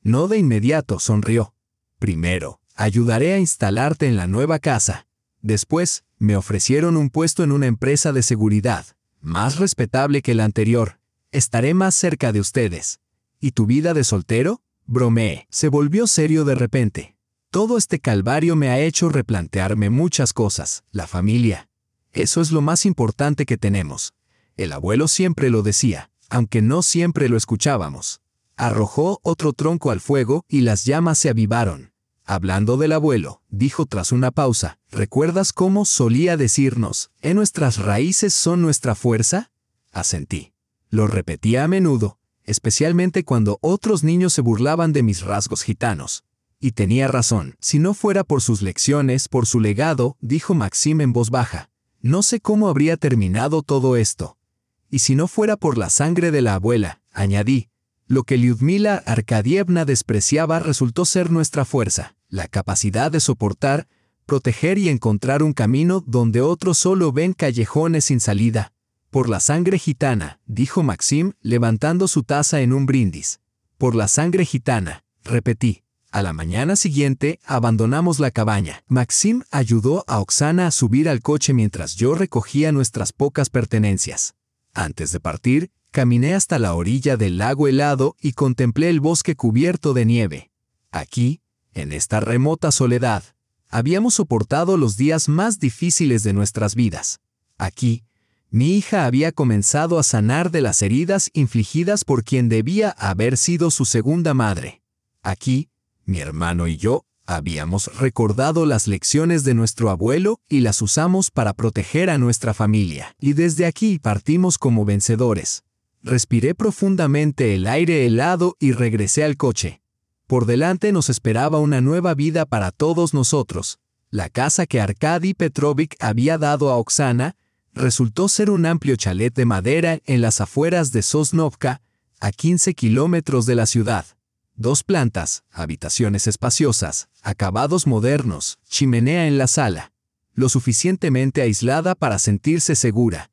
No de inmediato, sonrió. Primero, ayudaré a instalarte en la nueva casa. Después, me ofrecieron un puesto en una empresa de seguridad, más respetable que la anterior. Estaré más cerca de ustedes. ¿Y tu vida de soltero?, bromeé. Se volvió serio de repente. Todo este calvario me ha hecho replantearme muchas cosas. La familia. Eso es lo más importante que tenemos. El abuelo siempre lo decía, aunque no siempre lo escuchábamos. Arrojó otro tronco al fuego y las llamas se avivaron. Hablando del abuelo, dijo tras una pausa, ¿recuerdas cómo solía decirnos, nuestras raíces son nuestra fuerza? Asentí. Lo repetía a menudo, especialmente cuando otros niños se burlaban de mis rasgos gitanos. Y tenía razón. Si no fuera por sus lecciones, por su legado, dijo Maxim en voz baja, no sé cómo habría terminado todo esto. Y si no fuera por la sangre de la abuela, añadí, lo que Lyudmila Arkadievna despreciaba resultó ser nuestra fuerza, la capacidad de soportar, proteger y encontrar un camino donde otros solo ven callejones sin salida. Por la sangre gitana, dijo Maxim, levantando su taza en un brindis. Por la sangre gitana, repetí. A la mañana siguiente, abandonamos la cabaña. Maxim ayudó a Oksana a subir al coche mientras yo recogía nuestras pocas pertenencias. Antes de partir, caminé hasta la orilla del lago helado y contemplé el bosque cubierto de nieve. Aquí, en esta remota soledad, habíamos soportado los días más difíciles de nuestras vidas. Aquí, mi hija había comenzado a sanar de las heridas infligidas por quien debía haber sido su segunda madre. Aquí, mi hermano y yo habíamos recordado las lecciones de nuestro abuelo y las usamos para proteger a nuestra familia. Y desde aquí partimos como vencedores. Respiré profundamente el aire helado y regresé al coche. Por delante nos esperaba una nueva vida para todos nosotros. La casa que Arkady Petrovich había dado a Oksana resultó ser un amplio chalet de madera en las afueras de Sosnovka, a 15 kilómetros de la ciudad. 2 plantas, habitaciones espaciosas, acabados modernos, chimenea en la sala. Lo suficientemente aislada para sentirse segura,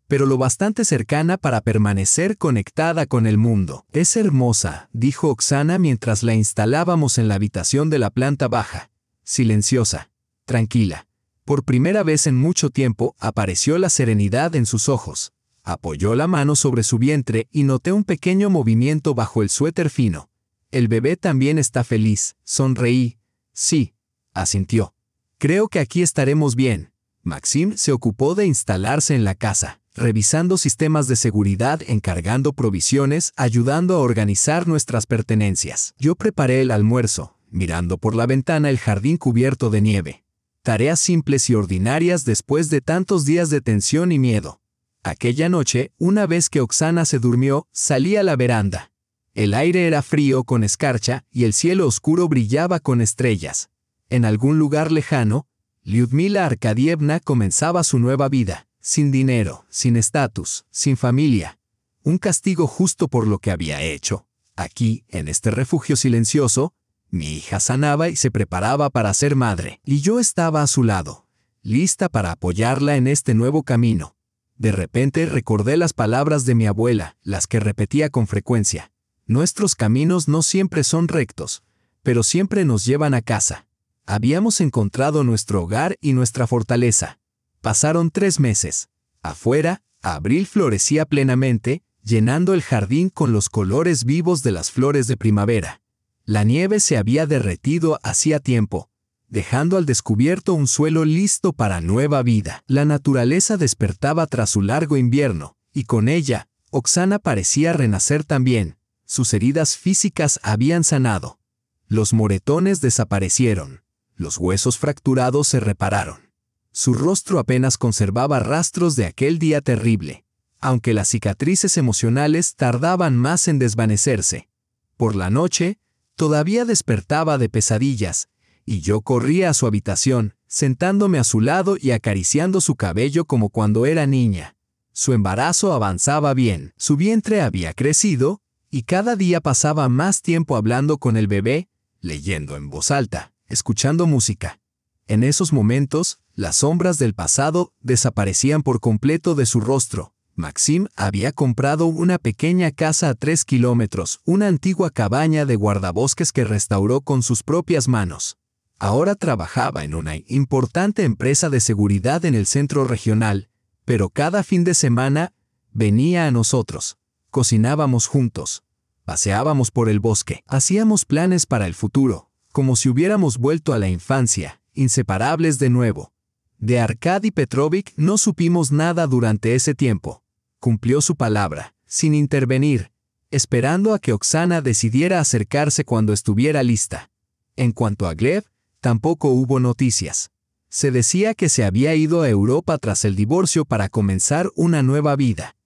pero lo bastante cercana para permanecer conectada con el mundo. Es hermosa, dijo Oksana mientras la instalábamos en la habitación de la planta baja. Silenciosa, tranquila. Por primera vez en mucho tiempo apareció la serenidad en sus ojos. Apoyó la mano sobre su vientre y noté un pequeño movimiento bajo el suéter fino. El bebé también está feliz, sonreí. Sí, asintió. Creo que aquí estaremos bien. Maxim se ocupó de instalarse en la casa, revisando sistemas de seguridad, encargando provisiones, ayudando a organizar nuestras pertenencias. Yo preparé el almuerzo, mirando por la ventana el jardín cubierto de nieve. Tareas simples y ordinarias después de tantos días de tensión y miedo. Aquella noche, una vez que Oksana se durmió, salí a la veranda. El aire era frío con escarcha y el cielo oscuro brillaba con estrellas. En algún lugar lejano, Lyudmila Arkadievna comenzaba su nueva vida, sin dinero, sin estatus, sin familia. Un castigo justo por lo que había hecho. Aquí, en este refugio silencioso, mi hija sanaba y se preparaba para ser madre, y yo estaba a su lado, lista para apoyarla en este nuevo camino. De repente recordé las palabras de mi abuela, las que repetía con frecuencia. Nuestros caminos no siempre son rectos, pero siempre nos llevan a casa. Habíamos encontrado nuestro hogar y nuestra fortaleza. Pasaron 3 meses. Afuera, abril florecía plenamente, llenando el jardín con los colores vivos de las flores de primavera. La nieve se había derretido hacía tiempo, dejando al descubierto un suelo listo para nueva vida. La naturaleza despertaba tras su largo invierno, y con ella, Oksana parecía renacer también. Sus heridas físicas habían sanado. Los moretones desaparecieron. Los huesos fracturados se repararon. Su rostro apenas conservaba rastros de aquel día terrible, aunque las cicatrices emocionales tardaban más en desvanecerse. Por la noche, todavía despertaba de pesadillas, y yo corría a su habitación, sentándome a su lado y acariciando su cabello como cuando era niña. Su embarazo avanzaba bien, su vientre había crecido, y cada día pasaba más tiempo hablando con el bebé, leyendo en voz alta, escuchando música. En esos momentos, las sombras del pasado desaparecían por completo de su rostro, Maxim había comprado una pequeña casa a 3 kilómetros, una antigua cabaña de guardabosques que restauró con sus propias manos. Ahora trabajaba en una importante empresa de seguridad en el centro regional, pero cada fin de semana venía a nosotros. Cocinábamos juntos, paseábamos por el bosque, hacíamos planes para el futuro, como si hubiéramos vuelto a la infancia, inseparables de nuevo. De Arkady Petrovich no supimos nada durante ese tiempo. Cumplió su palabra, sin intervenir, esperando a que Oksana decidiera acercarse cuando estuviera lista. En cuanto a Gleb, tampoco hubo noticias. Se decía que se había ido a Europa tras el divorcio para comenzar una nueva vida.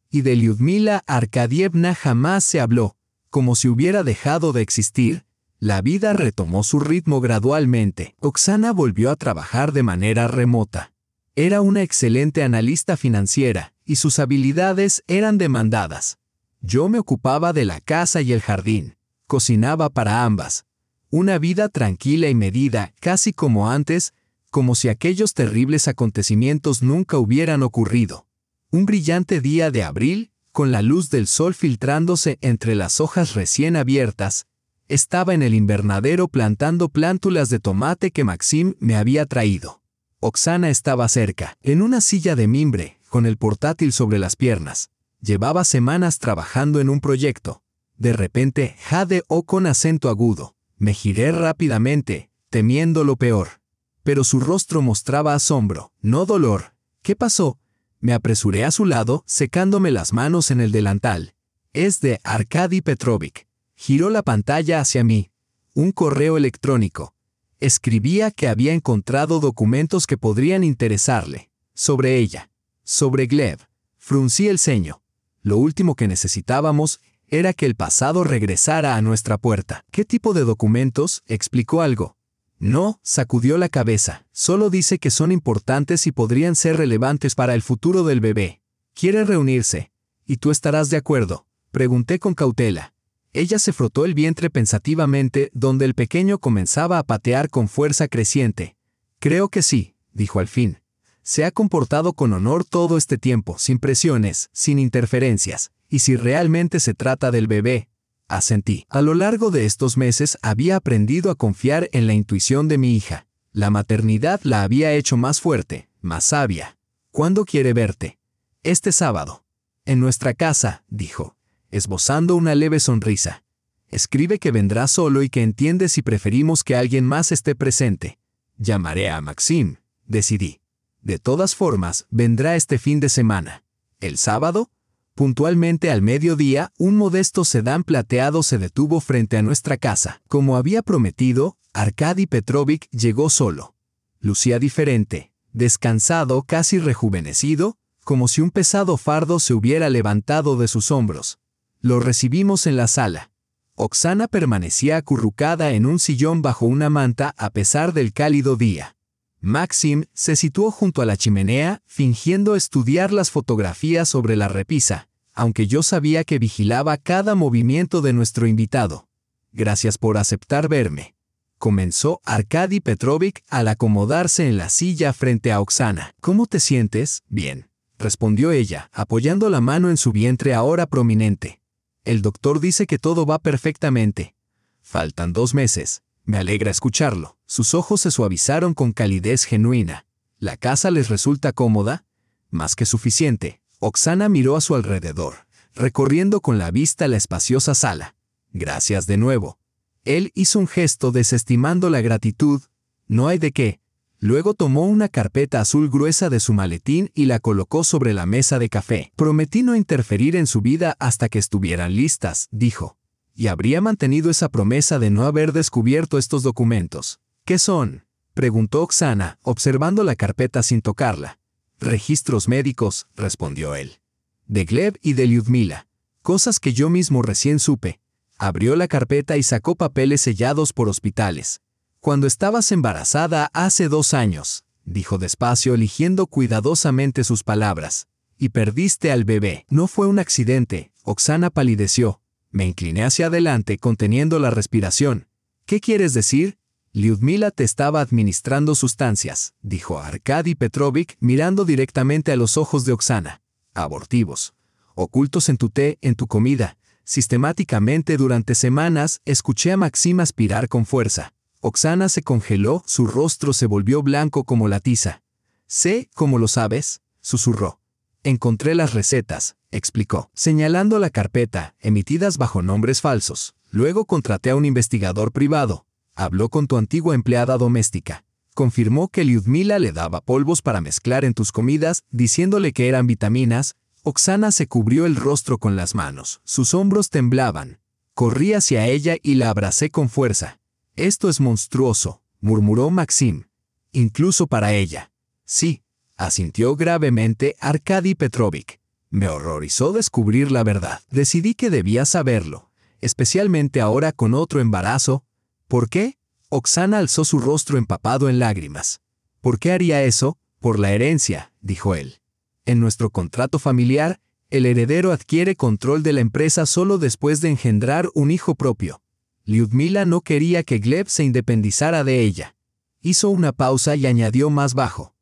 Y de Lyudmila Arkadievna jamás se habló, como si hubiera dejado de existir. La vida retomó su ritmo gradualmente. Oksana volvió a trabajar de manera remota. Era una excelente analista financiera, y sus habilidades eran demandadas. Yo me ocupaba de la casa y el jardín. Cocinaba para ambas. Una vida tranquila y medida, casi como antes, como si aquellos terribles acontecimientos nunca hubieran ocurrido. Un brillante día de abril, con la luz del sol filtrándose entre las hojas recién abiertas, estaba en el invernadero plantando plántulas de tomate que Maxim me había traído. Oksana estaba cerca, en una silla de mimbre, con el portátil sobre las piernas. Llevaba semanas trabajando en un proyecto. De repente, jadeó con acento agudo. Me giré rápidamente, temiendo lo peor. Pero su rostro mostraba asombro, no dolor. ¿Qué pasó? Me apresuré a su lado, secándome las manos en el delantal. Es de Arkady Petrovich. Giró la pantalla hacia mí. Un correo electrónico. Escribía que había encontrado documentos que podrían interesarle. Sobre ella. Sobre Gleb. Fruncí el ceño. Lo último que necesitábamos era que el pasado regresara a nuestra puerta. ¿Qué tipo de documentos? ¿Explicó algo? No, sacudió la cabeza. Solo dice que son importantes y podrían ser relevantes para el futuro del bebé. Quiere reunirse. ¿Y tú estarás de acuerdo? Pregunté con cautela. Ella se frotó el vientre pensativamente, donde el pequeño comenzaba a patear con fuerza creciente. Creo que sí, dijo al fin. Se ha comportado con honor todo este tiempo, sin presiones, sin interferencias. Y si realmente se trata del bebé, asentí. A lo largo de estos meses había aprendido a confiar en la intuición de mi hija. La maternidad la había hecho más fuerte, más sabia. ¿Cuándo quiere verte? Este sábado. En nuestra casa, dijo, esbozando una leve sonrisa. Escribe que vendrá solo y que entiende si preferimos que alguien más esté presente. Llamaré a Maxim, decidí. De todas formas, vendrá este fin de semana. ¿El sábado? Puntualmente al mediodía, un modesto sedán plateado se detuvo frente a nuestra casa. Como había prometido, Arkady Petrovich llegó solo. Lucía diferente, descansado, casi rejuvenecido, como si un pesado fardo se hubiera levantado de sus hombros. Lo recibimos en la sala. Oksana permanecía acurrucada en un sillón bajo una manta a pesar del cálido día. Maxim se situó junto a la chimenea, fingiendo estudiar las fotografías sobre la repisa, aunque yo sabía que vigilaba cada movimiento de nuestro invitado. Gracias por aceptar verme. Comenzó Arkady Petrovich al acomodarse en la silla frente a Oksana. ¿Cómo te sientes? Bien, respondió ella, apoyando la mano en su vientre ahora prominente. El doctor dice que todo va perfectamente. Faltan 2 meses. Me alegra escucharlo. Sus ojos se suavizaron con calidez genuina. ¿La casa les resulta cómoda? Más que suficiente. Oksana miró a su alrededor, recorriendo con la vista la espaciosa sala. Gracias de nuevo. Él hizo un gesto desestimando la gratitud. No hay de qué. Luego tomó una carpeta azul gruesa de su maletín y la colocó sobre la mesa de café. Prometí no interferir en su vida hasta que estuvieran listas, dijo. Y habría mantenido esa promesa de no haber descubierto estos documentos. ¿Qué son? Preguntó Oksana, observando la carpeta sin tocarla. Registros médicos, respondió él. De Gleb y de Lyudmila. Cosas que yo mismo recién supe. Abrió la carpeta y sacó papeles sellados por hospitales. Cuando estabas embarazada hace 2 años, dijo despacio, eligiendo cuidadosamente sus palabras. Y perdiste al bebé. No fue un accidente. Oksana palideció. Me incliné hacia adelante, conteniendo la respiración. ¿Qué quieres decir? Lyudmila te estaba administrando sustancias, dijo Arkady Petrovich, mirando directamente a los ojos de Oksana. abortivos, ocultos en tu té, en tu comida. Sistemáticamente durante semanas escuché a Maxim aspirar con fuerza. Oksana se congeló, su rostro se volvió blanco como la tiza. Sé cómo lo sabes, susurró. Encontré las recetas, explicó, señalando la carpeta, emitidas bajo nombres falsos. Luego contraté a un investigador privado. Habló con tu antigua empleada doméstica. Confirmó que Lyudmila le daba polvos para mezclar en tus comidas, diciéndole que eran vitaminas. Oksana se cubrió el rostro con las manos. Sus hombros temblaban. Corrí hacia ella y la abracé con fuerza. Esto es monstruoso, murmuró Maxim. Incluso para ella. Sí, asintió gravemente Arkady Petrovich. Me horrorizó descubrir la verdad. Decidí que debía saberlo, especialmente ahora con otro embarazo. ¿Por qué? Oksana alzó su rostro empapado en lágrimas. ¿Por qué haría eso? Por la herencia, dijo él. En nuestro contrato familiar, el heredero adquiere control de la empresa solo después de engendrar un hijo propio. Lyudmila no quería que Gleb se independizara de ella. Hizo una pausa y añadió más bajo.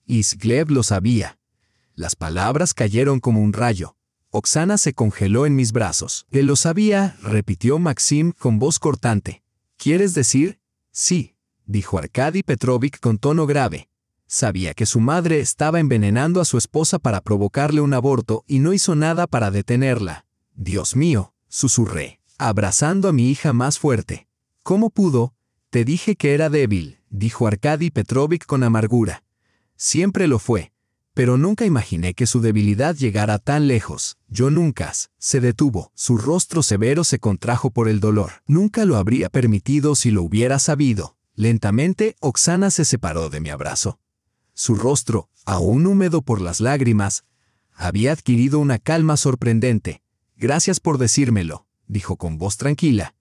Y Gleb lo sabía. Las palabras cayeron como un rayo. Oksana se congeló en mis brazos. Él lo sabía, repitió Maxim con voz cortante. ¿Quieres decir? Sí, dijo Arkady Petrovich con tono grave. Sabía que su madre estaba envenenando a su esposa para provocarle un aborto y no hizo nada para detenerla. Dios mío, susurré, abrazando a mi hija más fuerte. ¿Cómo pudo? Te dije que era débil, dijo Arkady Petrovich con amargura. Siempre lo fue, pero nunca imaginé que su debilidad llegara tan lejos. Yo nunca. Se detuvo, su rostro severo se contrajo por el dolor. Nunca lo habría permitido si lo hubiera sabido. Lentamente, Oksana se separó de mi abrazo. Su rostro, aún húmedo por las lágrimas, había adquirido una calma sorprendente. Gracias por decírmelo, dijo con voz tranquila.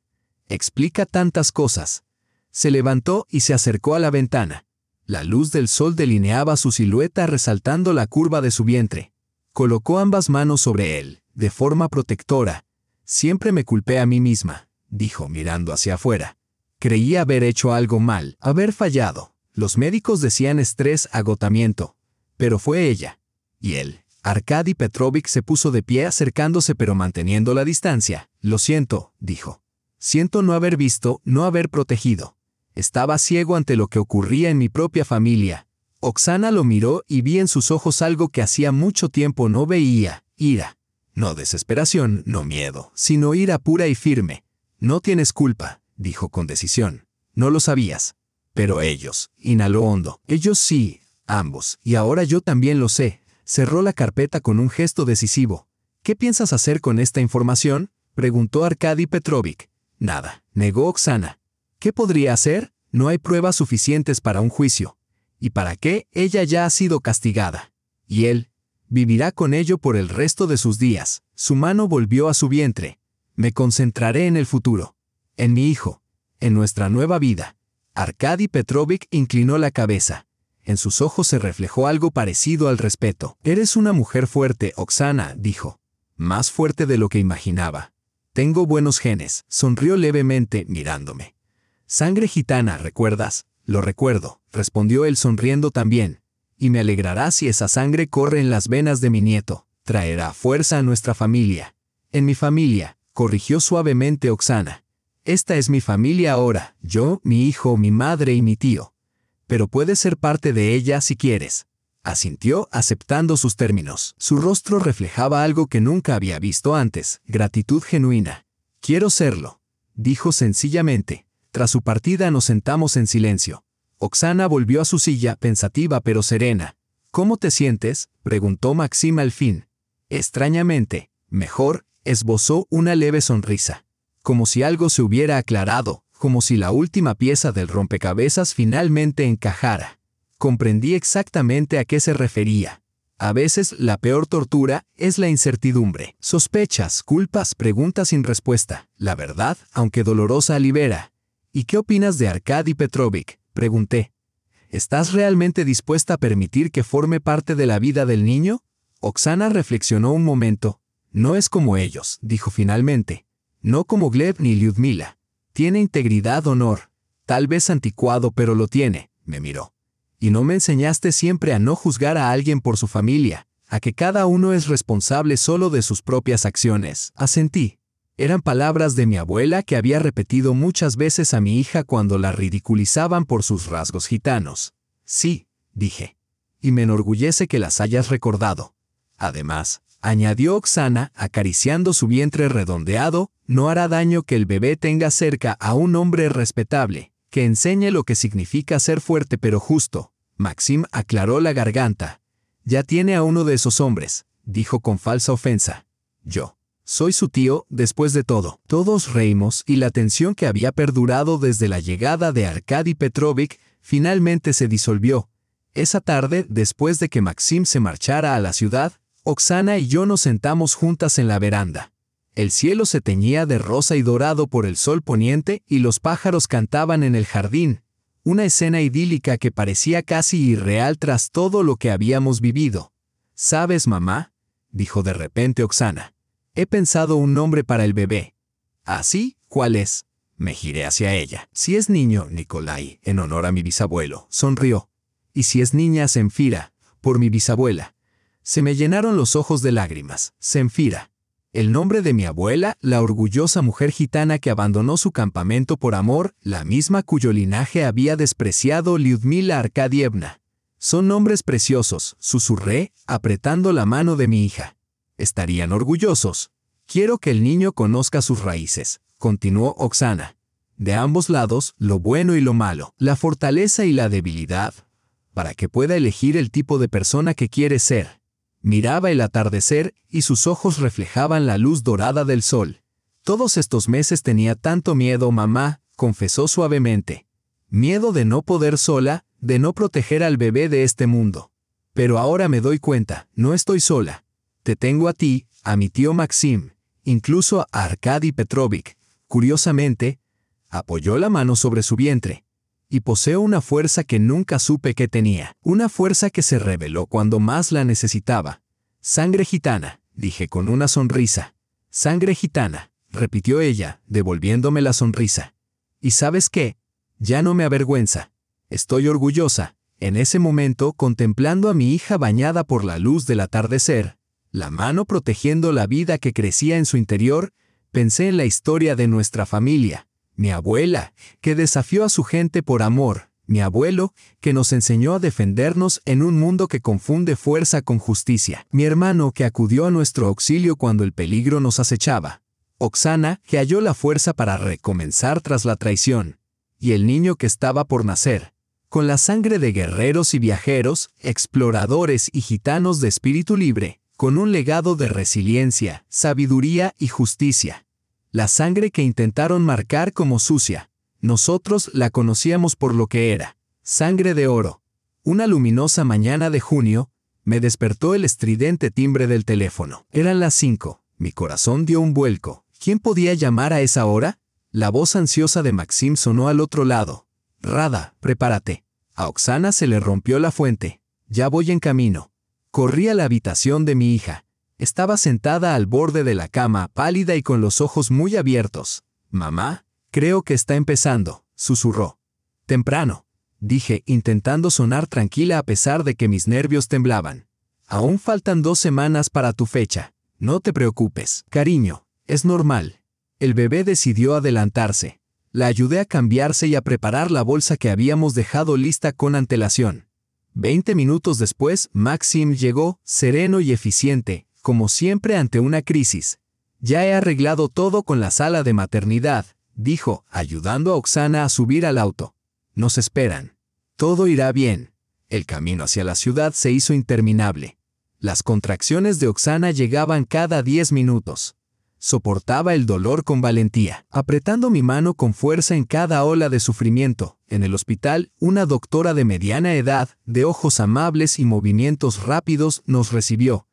Explica tantas cosas. Se levantó y se acercó a la ventana. La luz del sol delineaba su silueta resaltando la curva de su vientre. Colocó ambas manos sobre él, de forma protectora. Siempre me culpé a mí misma, dijo mirando hacia afuera. Creía haber hecho algo mal, haber fallado. Los médicos decían estrés, agotamiento. Pero fue ella. Y él. Arkady Petrovich se puso de pie acercándose pero manteniendo la distancia. Lo siento, dijo. Siento no haber visto, no haber protegido. Estaba ciego ante lo que ocurría en mi propia familia. Oksana lo miró y vi en sus ojos algo que hacía mucho tiempo no veía, ira. No desesperación, no miedo, sino ira pura y firme. No tienes culpa, dijo con decisión. No lo sabías. Pero ellos, inhaló hondo. Ellos sí, ambos, y ahora yo también lo sé. Cerró la carpeta con un gesto decisivo. ¿Qué piensas hacer con esta información? Preguntó Arkady Petrovich. Nada, negó Oksana. ¿Qué podría hacer? No hay pruebas suficientes para un juicio. ¿Y para qué? Ella ya ha sido castigada. Y él vivirá con ello por el resto de sus días. Su mano volvió a su vientre. Me concentraré en el futuro. En mi hijo. En nuestra nueva vida. Arkady Petrovich inclinó la cabeza. En sus ojos se reflejó algo parecido al respeto. Eres una mujer fuerte, Oksana, dijo. Más fuerte de lo que imaginaba. Tengo buenos genes, sonrió levemente, mirándome. Sangre gitana, ¿recuerdas? Lo recuerdo, respondió él sonriendo también. Y me alegrará si esa sangre corre en las venas de mi nieto. Traerá fuerza a nuestra familia. En mi familia, corrigió suavemente Oksana. Esta es mi familia ahora, yo, mi hijo, mi madre y mi tío. Pero puedes ser parte de ella si quieres. Asintió, aceptando sus términos. Su rostro reflejaba algo que nunca había visto antes, gratitud genuina. Quiero serlo, dijo sencillamente. Tras su partida nos sentamos en silencio. Oksana volvió a su silla, pensativa pero serena. ¿Cómo te sientes?, preguntó Maxim al fin. Extrañamente, mejor, esbozó una leve sonrisa. Como si algo se hubiera aclarado, como si la última pieza del rompecabezas finalmente encajara. Comprendí exactamente a qué se refería. A veces la peor tortura es la incertidumbre. Sospechas, culpas, preguntas sin respuesta. La verdad, aunque dolorosa, libera. ¿Y qué opinas de Arkady Petrovich?, pregunté. ¿Estás realmente dispuesta a permitir que forme parte de la vida del niño? Oksana reflexionó un momento. No es como ellos, dijo finalmente. No como Gleb ni Lyudmila. Tiene integridad, honor. Tal vez anticuado, pero lo tiene, me miró. Y no me enseñaste siempre a no juzgar a alguien por su familia. a que cada uno es responsable solo de sus propias acciones. Asentí. Eran palabras de mi abuela que había repetido muchas veces a mi hija cuando la ridiculizaban por sus rasgos gitanos. Sí, dije. Y me enorgullece que las hayas recordado. Además, añadió Oksana, acariciando su vientre redondeado, no hará daño que el bebé tenga cerca a un hombre respetable, que enseñe lo que significa ser fuerte pero justo. Maxim aclaró la garganta. Ya tiene a uno de esos hombres, dijo con falsa ofensa. Yo. Soy su tío, después de todo. Todos reímos y la tensión que había perdurado desde la llegada de Arkady Petrovich finalmente se disolvió. Esa tarde, después de que Maxim se marchara a la ciudad, Oksana y yo nos sentamos juntas en la veranda. El cielo se teñía de rosa y dorado por el sol poniente y los pájaros cantaban en el jardín. Una escena idílica que parecía casi irreal tras todo lo que habíamos vivido. ¿Sabes, mamá?, dijo de repente Oksana. He pensado un nombre para el bebé. ¿Ah, sí? ¿Cuál es? Me giré hacia ella. Si es niño, Nikolai, en honor a mi bisabuelo, sonrió. Y si es niña, Zenfira, por mi bisabuela. Se me llenaron los ojos de lágrimas. Zenfira. El nombre de mi abuela, la orgullosa mujer gitana que abandonó su campamento por amor, la misma cuyo linaje había despreciado Lyudmila Arkadievna. Son nombres preciosos, susurré, apretando la mano de mi hija. Estarían orgullosos. Quiero que el niño conozca sus raíces, continuó Oksana. De ambos lados, lo bueno y lo malo, la fortaleza y la debilidad, para que pueda elegir el tipo de persona que quiere ser. Miraba el atardecer y sus ojos reflejaban la luz dorada del sol. Todos estos meses tenía tanto miedo, mamá, confesó suavemente. Miedo de no poder sola, de no proteger al bebé de este mundo. Pero ahora me doy cuenta, no estoy sola. Te tengo a ti, a mi tío Maxim, incluso a Arkady Petrovich. Curiosamente, apoyó la mano sobre su vientre. Y poseo una fuerza que nunca supe que tenía. Una fuerza que se reveló cuando más la necesitaba. Sangre gitana, dije con una sonrisa. Sangre gitana, repitió ella, devolviéndome la sonrisa. ¿Y sabes qué? Ya no me avergüenza. Estoy orgullosa. En ese momento, contemplando a mi hija bañada por la luz del atardecer, la mano protegiendo la vida que crecía en su interior, pensé en la historia de nuestra familia. Mi abuela, que desafió a su gente por amor. Mi abuelo, que nos enseñó a defendernos en un mundo que confunde fuerza con justicia. Mi hermano, que acudió a nuestro auxilio cuando el peligro nos acechaba. Oksana, que halló la fuerza para recomenzar tras la traición. Y el niño que estaba por nacer. Con la sangre de guerreros y viajeros, exploradores y gitanos de espíritu libre. Con un legado de resiliencia, sabiduría y justicia. La sangre que intentaron marcar como sucia. Nosotros la conocíamos por lo que era. Sangre de oro. Una luminosa mañana de junio, me despertó el estridente timbre del teléfono. Eran las 5. Mi corazón dio un vuelco. ¿Quién podía llamar a esa hora? La voz ansiosa de Maxim sonó al otro lado. Rada, prepárate. A Oksana se le rompió la fuente. Ya voy en camino. Corrí a la habitación de mi hija. Estaba sentada al borde de la cama, pálida y con los ojos muy abiertos. Mamá, creo que está empezando, susurró. Temprano, dije, intentando sonar tranquila a pesar de que mis nervios temblaban. Aún faltan 2 semanas para tu fecha. No te preocupes, cariño, es normal. El bebé decidió adelantarse. La ayudé a cambiarse y a preparar la bolsa que habíamos dejado lista con antelación. 20 minutos después, Maxim llegó, sereno y eficiente, como siempre ante una crisis. Ya he arreglado todo con la sala de maternidad, dijo, ayudando a Oksana a subir al auto. Nos esperan. Todo irá bien. El camino hacia la ciudad se hizo interminable. Las contracciones de Oksana llegaban cada 10 minutos. Soportaba el dolor con valentía, apretando mi mano con fuerza en cada ola de sufrimiento. En el hospital, una doctora de mediana edad, de ojos amables y movimientos rápidos, nos recibió.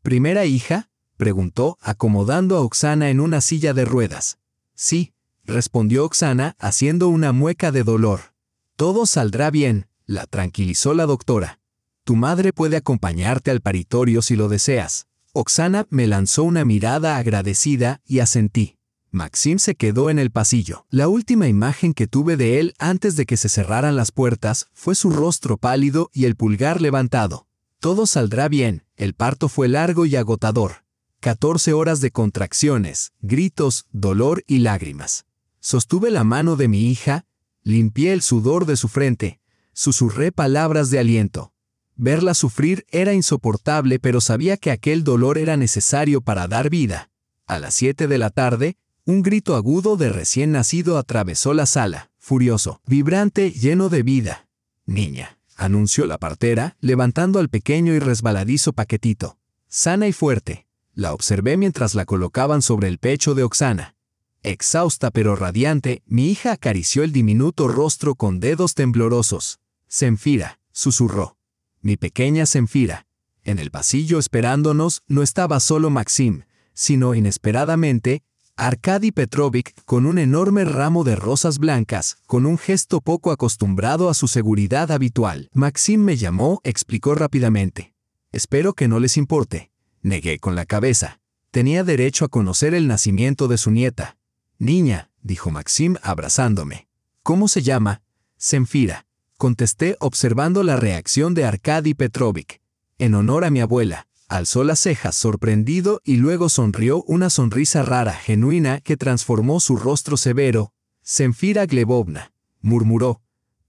¿Primera hija?, preguntó, acomodando a Oksana en una silla de ruedas. Sí, respondió Oksana, haciendo una mueca de dolor. Todo saldrá bien, la tranquilizó la doctora. Tu madre puede acompañarte al paritorio si lo deseas. Oksana me lanzó una mirada agradecida y asentí. Maxim se quedó en el pasillo. La última imagen que tuve de él antes de que se cerraran las puertas fue su rostro pálido y el pulgar levantado. Todo saldrá bien. El parto fue largo y agotador. 14 horas de contracciones, gritos, dolor y lágrimas. Sostuve la mano de mi hija, limpié el sudor de su frente, susurré palabras de aliento. Verla sufrir era insoportable, pero sabía que aquel dolor era necesario para dar vida. A las 7 de la tarde, un grito agudo de recién nacido atravesó la sala, furioso, vibrante, lleno de vida. «Niña», anunció la partera, levantando al pequeño y resbaladizo paquetito. «Sana y fuerte». La observé mientras la colocaban sobre el pecho de Oksana. Exhausta pero radiante, mi hija acarició el diminuto rostro con dedos temblorosos. «Zenfira», susurró. «Mi pequeña Zenfira». En el pasillo esperándonos no estaba solo Maxim, sino inesperadamente, Arkady Petrovich con un enorme ramo de rosas blancas, con un gesto poco acostumbrado a su seguridad habitual. Maxim me llamó, explicó rápidamente. «Espero que no les importe». Negué con la cabeza. Tenía derecho a conocer el nacimiento de su nieta. «Niña», dijo Maxim abrazándome. «¿Cómo se llama?» «Zenfira», contesté observando la reacción de Arkady Petrovich. «En honor a mi abuela». Alzó las cejas sorprendido y luego sonrió una sonrisa rara, genuina, que transformó su rostro severo. «Zenfira Glebovna», murmuró.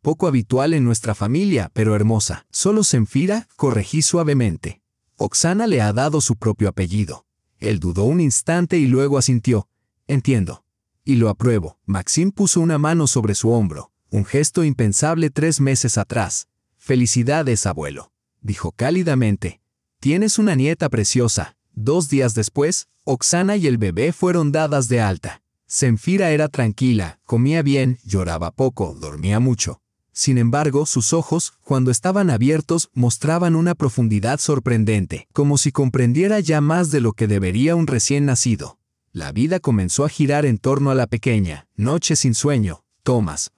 «Poco habitual en nuestra familia, pero hermosa». «Solo Zenfira», corregí suavemente. «Oksana le ha dado su propio apellido». Él dudó un instante y luego asintió. «Entiendo. Y lo apruebo». Maxim puso una mano sobre su hombro, un gesto impensable 3 meses atrás. «Felicidades, abuelo», dijo cálidamente. «Tienes una nieta preciosa». 2 días después, Oksana y el bebé fueron dadas de alta. Zenfira era tranquila, comía bien, lloraba poco, dormía mucho. Sin embargo, sus ojos, cuando estaban abiertos, mostraban una profundidad sorprendente, como si comprendiera ya más de lo que debería un recién nacido. La vida comenzó a girar en torno a la pequeña, noches sin sueño, tomas,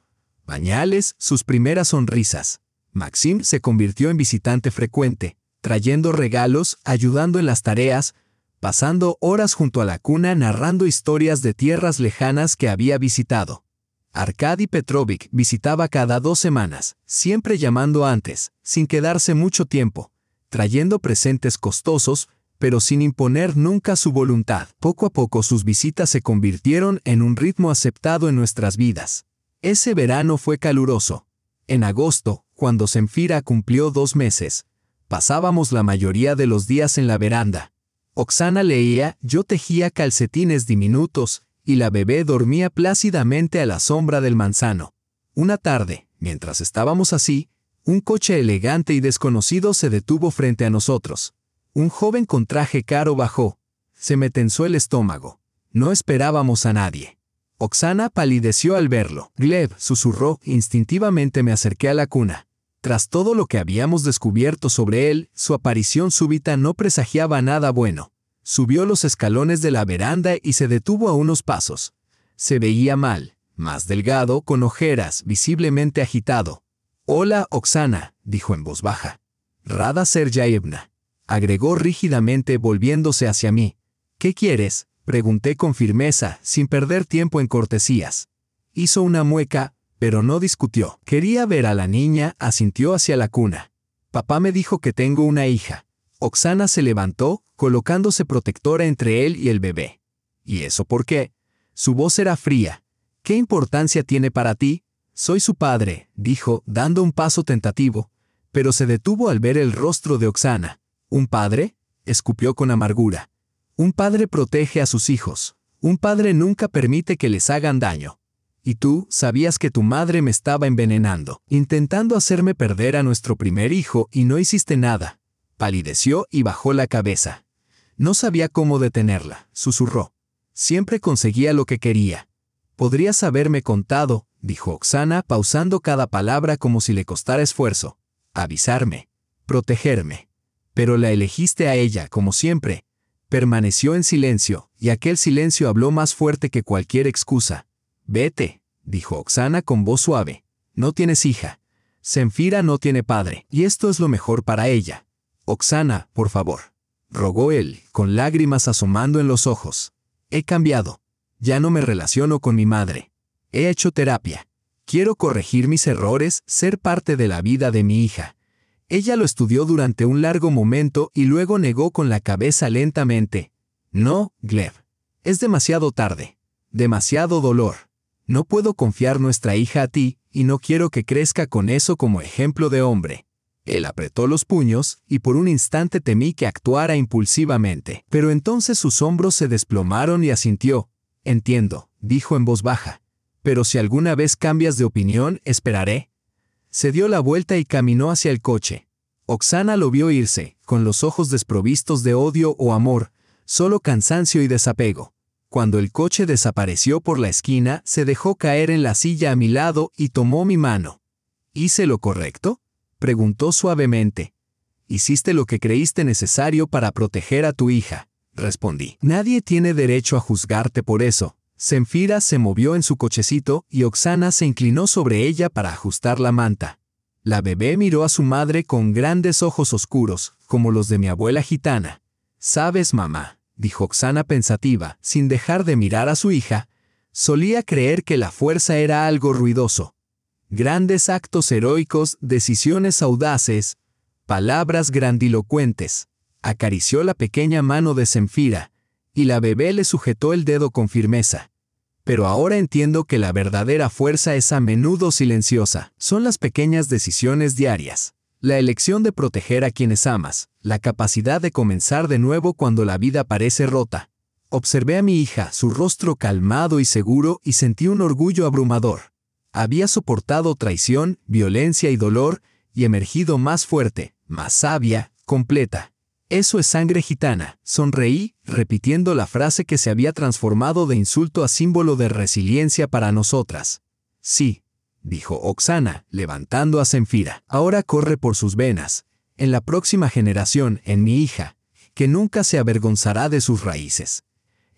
pañales, sus primeras sonrisas. Maxim se convirtió en visitante frecuente, trayendo regalos, ayudando en las tareas, pasando horas junto a la cuna narrando historias de tierras lejanas que había visitado. Arkady Petrovich visitaba cada 2 semanas, siempre llamando antes, sin quedarse mucho tiempo, trayendo presentes costosos, pero sin imponer nunca su voluntad. Poco a poco sus visitas se convirtieron en un ritmo aceptado en nuestras vidas. Ese verano fue caluroso. En agosto, cuando Zenfira cumplió 2 meses, pasábamos la mayoría de los días en la veranda. Oksana leía, yo tejía calcetines diminutos, y la bebé dormía plácidamente a la sombra del manzano. Una tarde, mientras estábamos así, un coche elegante y desconocido se detuvo frente a nosotros. Un joven con traje caro bajó. Se me tensó el estómago. No esperábamos a nadie. Oksana palideció al verlo. «Gleb», susurró, instintivamente me acerqué a la cuna. Tras todo lo que habíamos descubierto sobre él, su aparición súbita no presagiaba nada bueno. Subió los escalones de la veranda y se detuvo a unos pasos. Se veía mal, más delgado, con ojeras, visiblemente agitado. «Hola, Oksana», dijo en voz baja. «Rada Sergeyevna», agregó rígidamente volviéndose hacia mí. «¿Qué quieres?», pregunté con firmeza, sin perder tiempo en cortesías. Hizo una mueca, pero no discutió. «Quería ver a la niña», asintió hacia la cuna. «Papá me dijo que tengo una hija». Oksana se levantó, colocándose protectora entre él y el bebé. «¿Y eso por qué?». Su voz era fría. «¿Qué importancia tiene para ti?». «Soy su padre», dijo, dando un paso tentativo, pero se detuvo al ver el rostro de Oksana. «¿Un padre?», escupió con amargura. «Un padre protege a sus hijos. Un padre nunca permite que les hagan daño. Y tú sabías que tu madre me estaba envenenando, intentando hacerme perder a nuestro primer hijo y no hiciste nada». Palideció y bajó la cabeza. No sabía cómo detenerla, susurró. «Siempre conseguía lo que quería». «Podrías haberme contado», dijo Oksana, pausando cada palabra como si le costara esfuerzo. «Avisarme. Protegerme. Pero la elegiste a ella, como siempre». Permaneció en silencio, y aquel silencio habló más fuerte que cualquier excusa. «Vete», dijo Oksana con voz suave. «No tienes hija. Zenfira no tiene padre, y esto es lo mejor para ella». «Oksana, por favor», rogó él, con lágrimas asomando en los ojos. «He cambiado. Ya no me relaciono con mi madre. He hecho terapia. Quiero corregir mis errores, ser parte de la vida de mi hija. Ella lo estudió durante un largo momento y luego negó con la cabeza lentamente. No, Gleb. Es demasiado tarde. Demasiado dolor. No puedo confiar nuestra hija a ti, y no quiero que crezca con eso como ejemplo de hombre. Él apretó los puños, y por un instante temí que actuara impulsivamente. Pero entonces sus hombros se desplomaron y asintió. Entiendo, dijo en voz baja. Pero si alguna vez cambias de opinión, esperaré. Se dio la vuelta y caminó hacia el coche. Oksana lo vio irse, con los ojos desprovistos de odio o amor, solo cansancio y desapego. Cuando el coche desapareció por la esquina, se dejó caer en la silla a mi lado y tomó mi mano. ¿Hice lo correcto?, preguntó suavemente. Hiciste lo que creíste necesario para proteger a tu hija, respondí. Nadie tiene derecho a juzgarte por eso. Zenfira se movió en su cochecito y Oksana se inclinó sobre ella para ajustar la manta. La bebé miró a su madre con grandes ojos oscuros, como los de mi abuela gitana. «Sabes, mamá», dijo Oksana pensativa, sin dejar de mirar a su hija, solía creer que la fuerza era algo ruidoso. Grandes actos heroicos, decisiones audaces, palabras grandilocuentes. Acarició la pequeña mano de Zenfira, y la bebé le sujetó el dedo con firmeza. Pero ahora entiendo que la verdadera fuerza es a menudo silenciosa. Son las pequeñas decisiones diarias. La elección de proteger a quienes amas, la capacidad de comenzar de nuevo cuando la vida parece rota. Observé a mi hija, su rostro calmado y seguro, y sentí un orgullo abrumador. Había soportado traición, violencia y dolor, y emergido más fuerte, más sabia, completa. Eso es sangre gitana. Sonreí, repitiendo la frase que se había transformado de insulto a símbolo de resiliencia para nosotras. Sí, dijo Oksana, levantando a Zenfira. Ahora corre por sus venas. En la próxima generación, en mi hija, que nunca se avergonzará de sus raíces.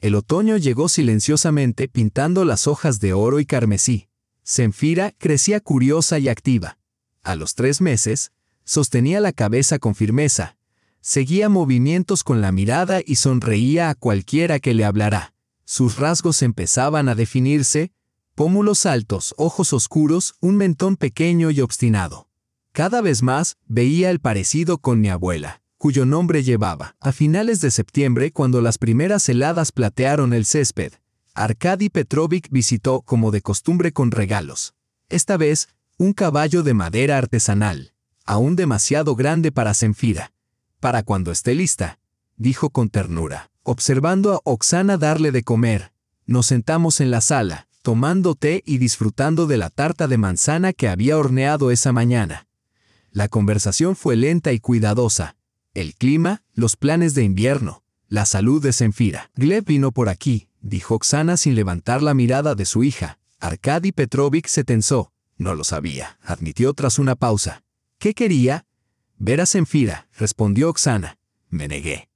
El otoño llegó silenciosamente pintando las hojas de oro y carmesí. Zenfira crecía curiosa y activa. A los 3 meses, sostenía la cabeza con firmeza. Seguía movimientos con la mirada y sonreía a cualquiera que le hablara. Sus rasgos empezaban a definirse: pómulos altos, ojos oscuros, un mentón pequeño y obstinado. Cada vez más veía el parecido con mi abuela, cuyo nombre llevaba. A finales de septiembre, cuando las primeras heladas platearon el césped, Arkady Petrovich visitó, como de costumbre, con regalos. Esta vez, un caballo de madera artesanal, aún demasiado grande para Zenfira. «Para cuando esté lista», dijo con ternura. Observando a Oksana darle de comer, nos sentamos en la sala, tomando té y disfrutando de la tarta de manzana que había horneado esa mañana. La conversación fue lenta y cuidadosa. El clima, los planes de invierno, la salud de Zenfira. «Gleb vino por aquí», dijo Oksana sin levantar la mirada de su hija. Arkady Petrovich se tensó. «No lo sabía», admitió tras una pausa. «¿Qué quería?» «Ver a Zenfira», respondió Oksana. Me negué.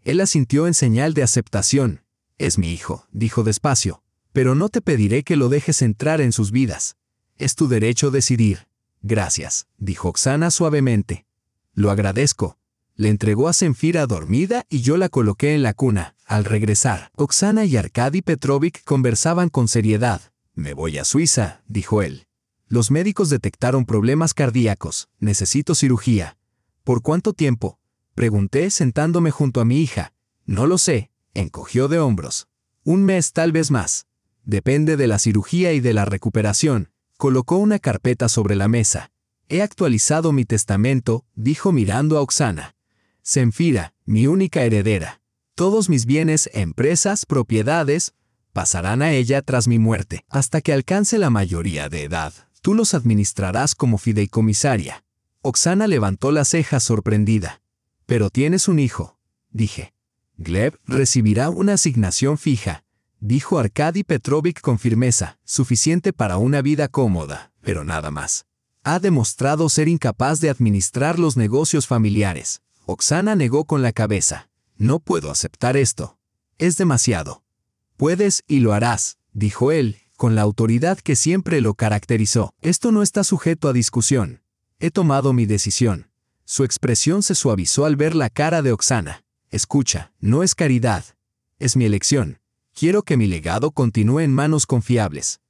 Él asintió en señal de aceptación. «Es mi hijo», dijo despacio, «pero no te pediré que lo dejes entrar en sus vidas. Es tu derecho decidir». «Gracias», dijo Oksana suavemente. «Lo agradezco». Le entregó a Zenfira dormida y yo la coloqué en la cuna. Al regresar, Oksana y Arkady Petrovich conversaban con seriedad. «Me voy a Suiza», dijo él. «Los médicos detectaron problemas cardíacos. Necesito cirugía». «¿Por cuánto tiempo?», pregunté sentándome junto a mi hija. «No lo sé», encogió de hombros. «1 mes, tal vez más. Depende de la cirugía y de la recuperación». Colocó una carpeta sobre la mesa. «He actualizado mi testamento», dijo mirando a Oksana. «Zenfira, mi única heredera. Todos mis bienes, empresas, propiedades, pasarán a ella tras mi muerte. Hasta que alcance la mayoría de edad, tú los administrarás como fideicomisaria». Oksana levantó las cejas sorprendida. «Pero tienes un hijo», dije. «Gleb recibirá una asignación fija», dijo Arkady Petrovich con firmeza, «suficiente para una vida cómoda, pero nada más. Ha demostrado ser incapaz de administrar los negocios familiares». Oksana negó con la cabeza. «No puedo aceptar esto. Es demasiado». «Puedes y lo harás», dijo él, con la autoridad que siempre lo caracterizó. «Esto no está sujeto a discusión. He tomado mi decisión». Su expresión se suavizó al ver la cara de Oksana. «Escucha, no es caridad. Es mi elección. Quiero que mi legado continúe en manos confiables.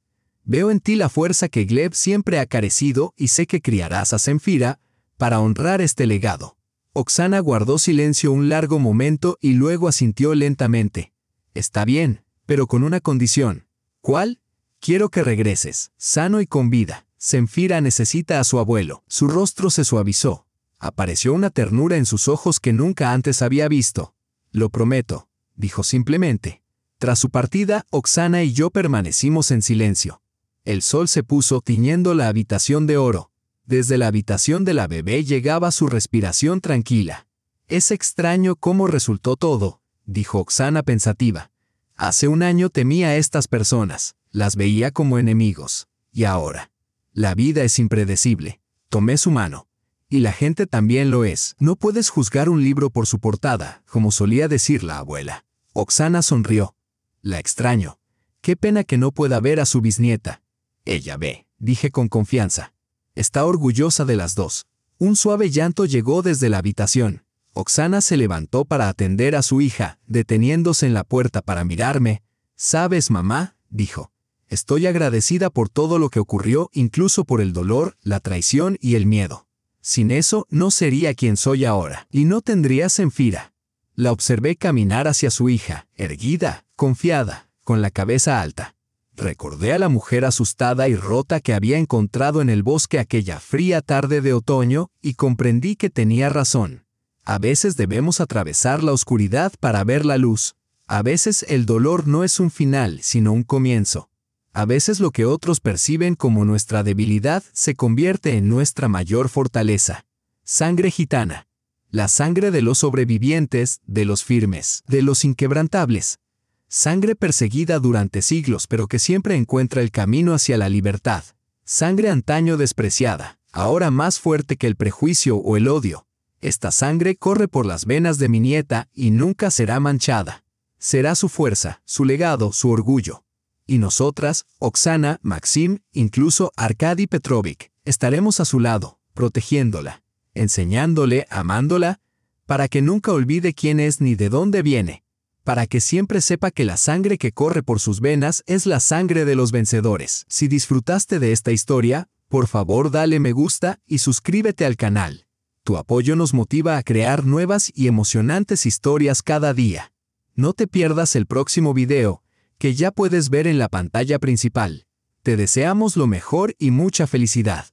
Veo en ti la fuerza que Gleb siempre ha carecido y sé que criarás a Zenfira para honrar este legado. Oksana guardó silencio un largo momento y luego asintió lentamente. Está bien, pero con una condición. ¿Cuál? Quiero que regreses, sano y con vida. Zenfira necesita a su abuelo. Su rostro se suavizó. Apareció una ternura en sus ojos que nunca antes había visto. Lo prometo, dijo simplemente. Tras su partida, Oksana y yo permanecimos en silencio. El sol se puso tiñendo la habitación de oro. Desde la habitación de la bebé llegaba su respiración tranquila. Es extraño cómo resultó todo, dijo Oksana pensativa. Hace un año temía a estas personas, las veía como enemigos. Y ahora, la vida es impredecible. Tomé su mano. Y la gente también lo es. No puedes juzgar un libro por su portada, como solía decir la abuela. Oksana sonrió. La extraño. Qué pena que no pueda ver a su bisnieta. Ella ve, dije con confianza. Está orgullosa de las dos. Un suave llanto llegó desde la habitación. Oksana se levantó para atender a su hija, deteniéndose en la puerta para mirarme. «¿Sabes, mamá?», dijo. «Estoy agradecida por todo lo que ocurrió, incluso por el dolor, la traición y el miedo. Sin eso, no sería quien soy ahora, y no tendría Zenfira». La observé caminar hacia su hija, erguida, confiada, con la cabeza alta. Recordé a la mujer asustada y rota que había encontrado en el bosque aquella fría tarde de otoño y comprendí que tenía razón. A veces debemos atravesar la oscuridad para ver la luz. A veces el dolor no es un final, sino un comienzo. A veces lo que otros perciben como nuestra debilidad se convierte en nuestra mayor fortaleza. Sangre gitana. La sangre de los sobrevivientes, de los firmes, de los inquebrantables. Sangre perseguida durante siglos pero que siempre encuentra el camino hacia la libertad. Sangre antaño despreciada, ahora más fuerte que el prejuicio o el odio. Esta sangre corre por las venas de mi nieta y nunca será manchada. Será su fuerza, su legado, su orgullo. Y nosotras, Oksana, Maxim, incluso Arkady Petrovich, estaremos a su lado, protegiéndola, enseñándole, amándola, para que nunca olvide quién es ni de dónde viene. Para que siempre sepa que la sangre que corre por sus venas es la sangre de los vencedores. Si disfrutaste de esta historia, por favor dale me gusta y suscríbete al canal. Tu apoyo nos motiva a crear nuevas y emocionantes historias cada día. No te pierdas el próximo video, que ya puedes ver en la pantalla principal. Te deseamos lo mejor y mucha felicidad.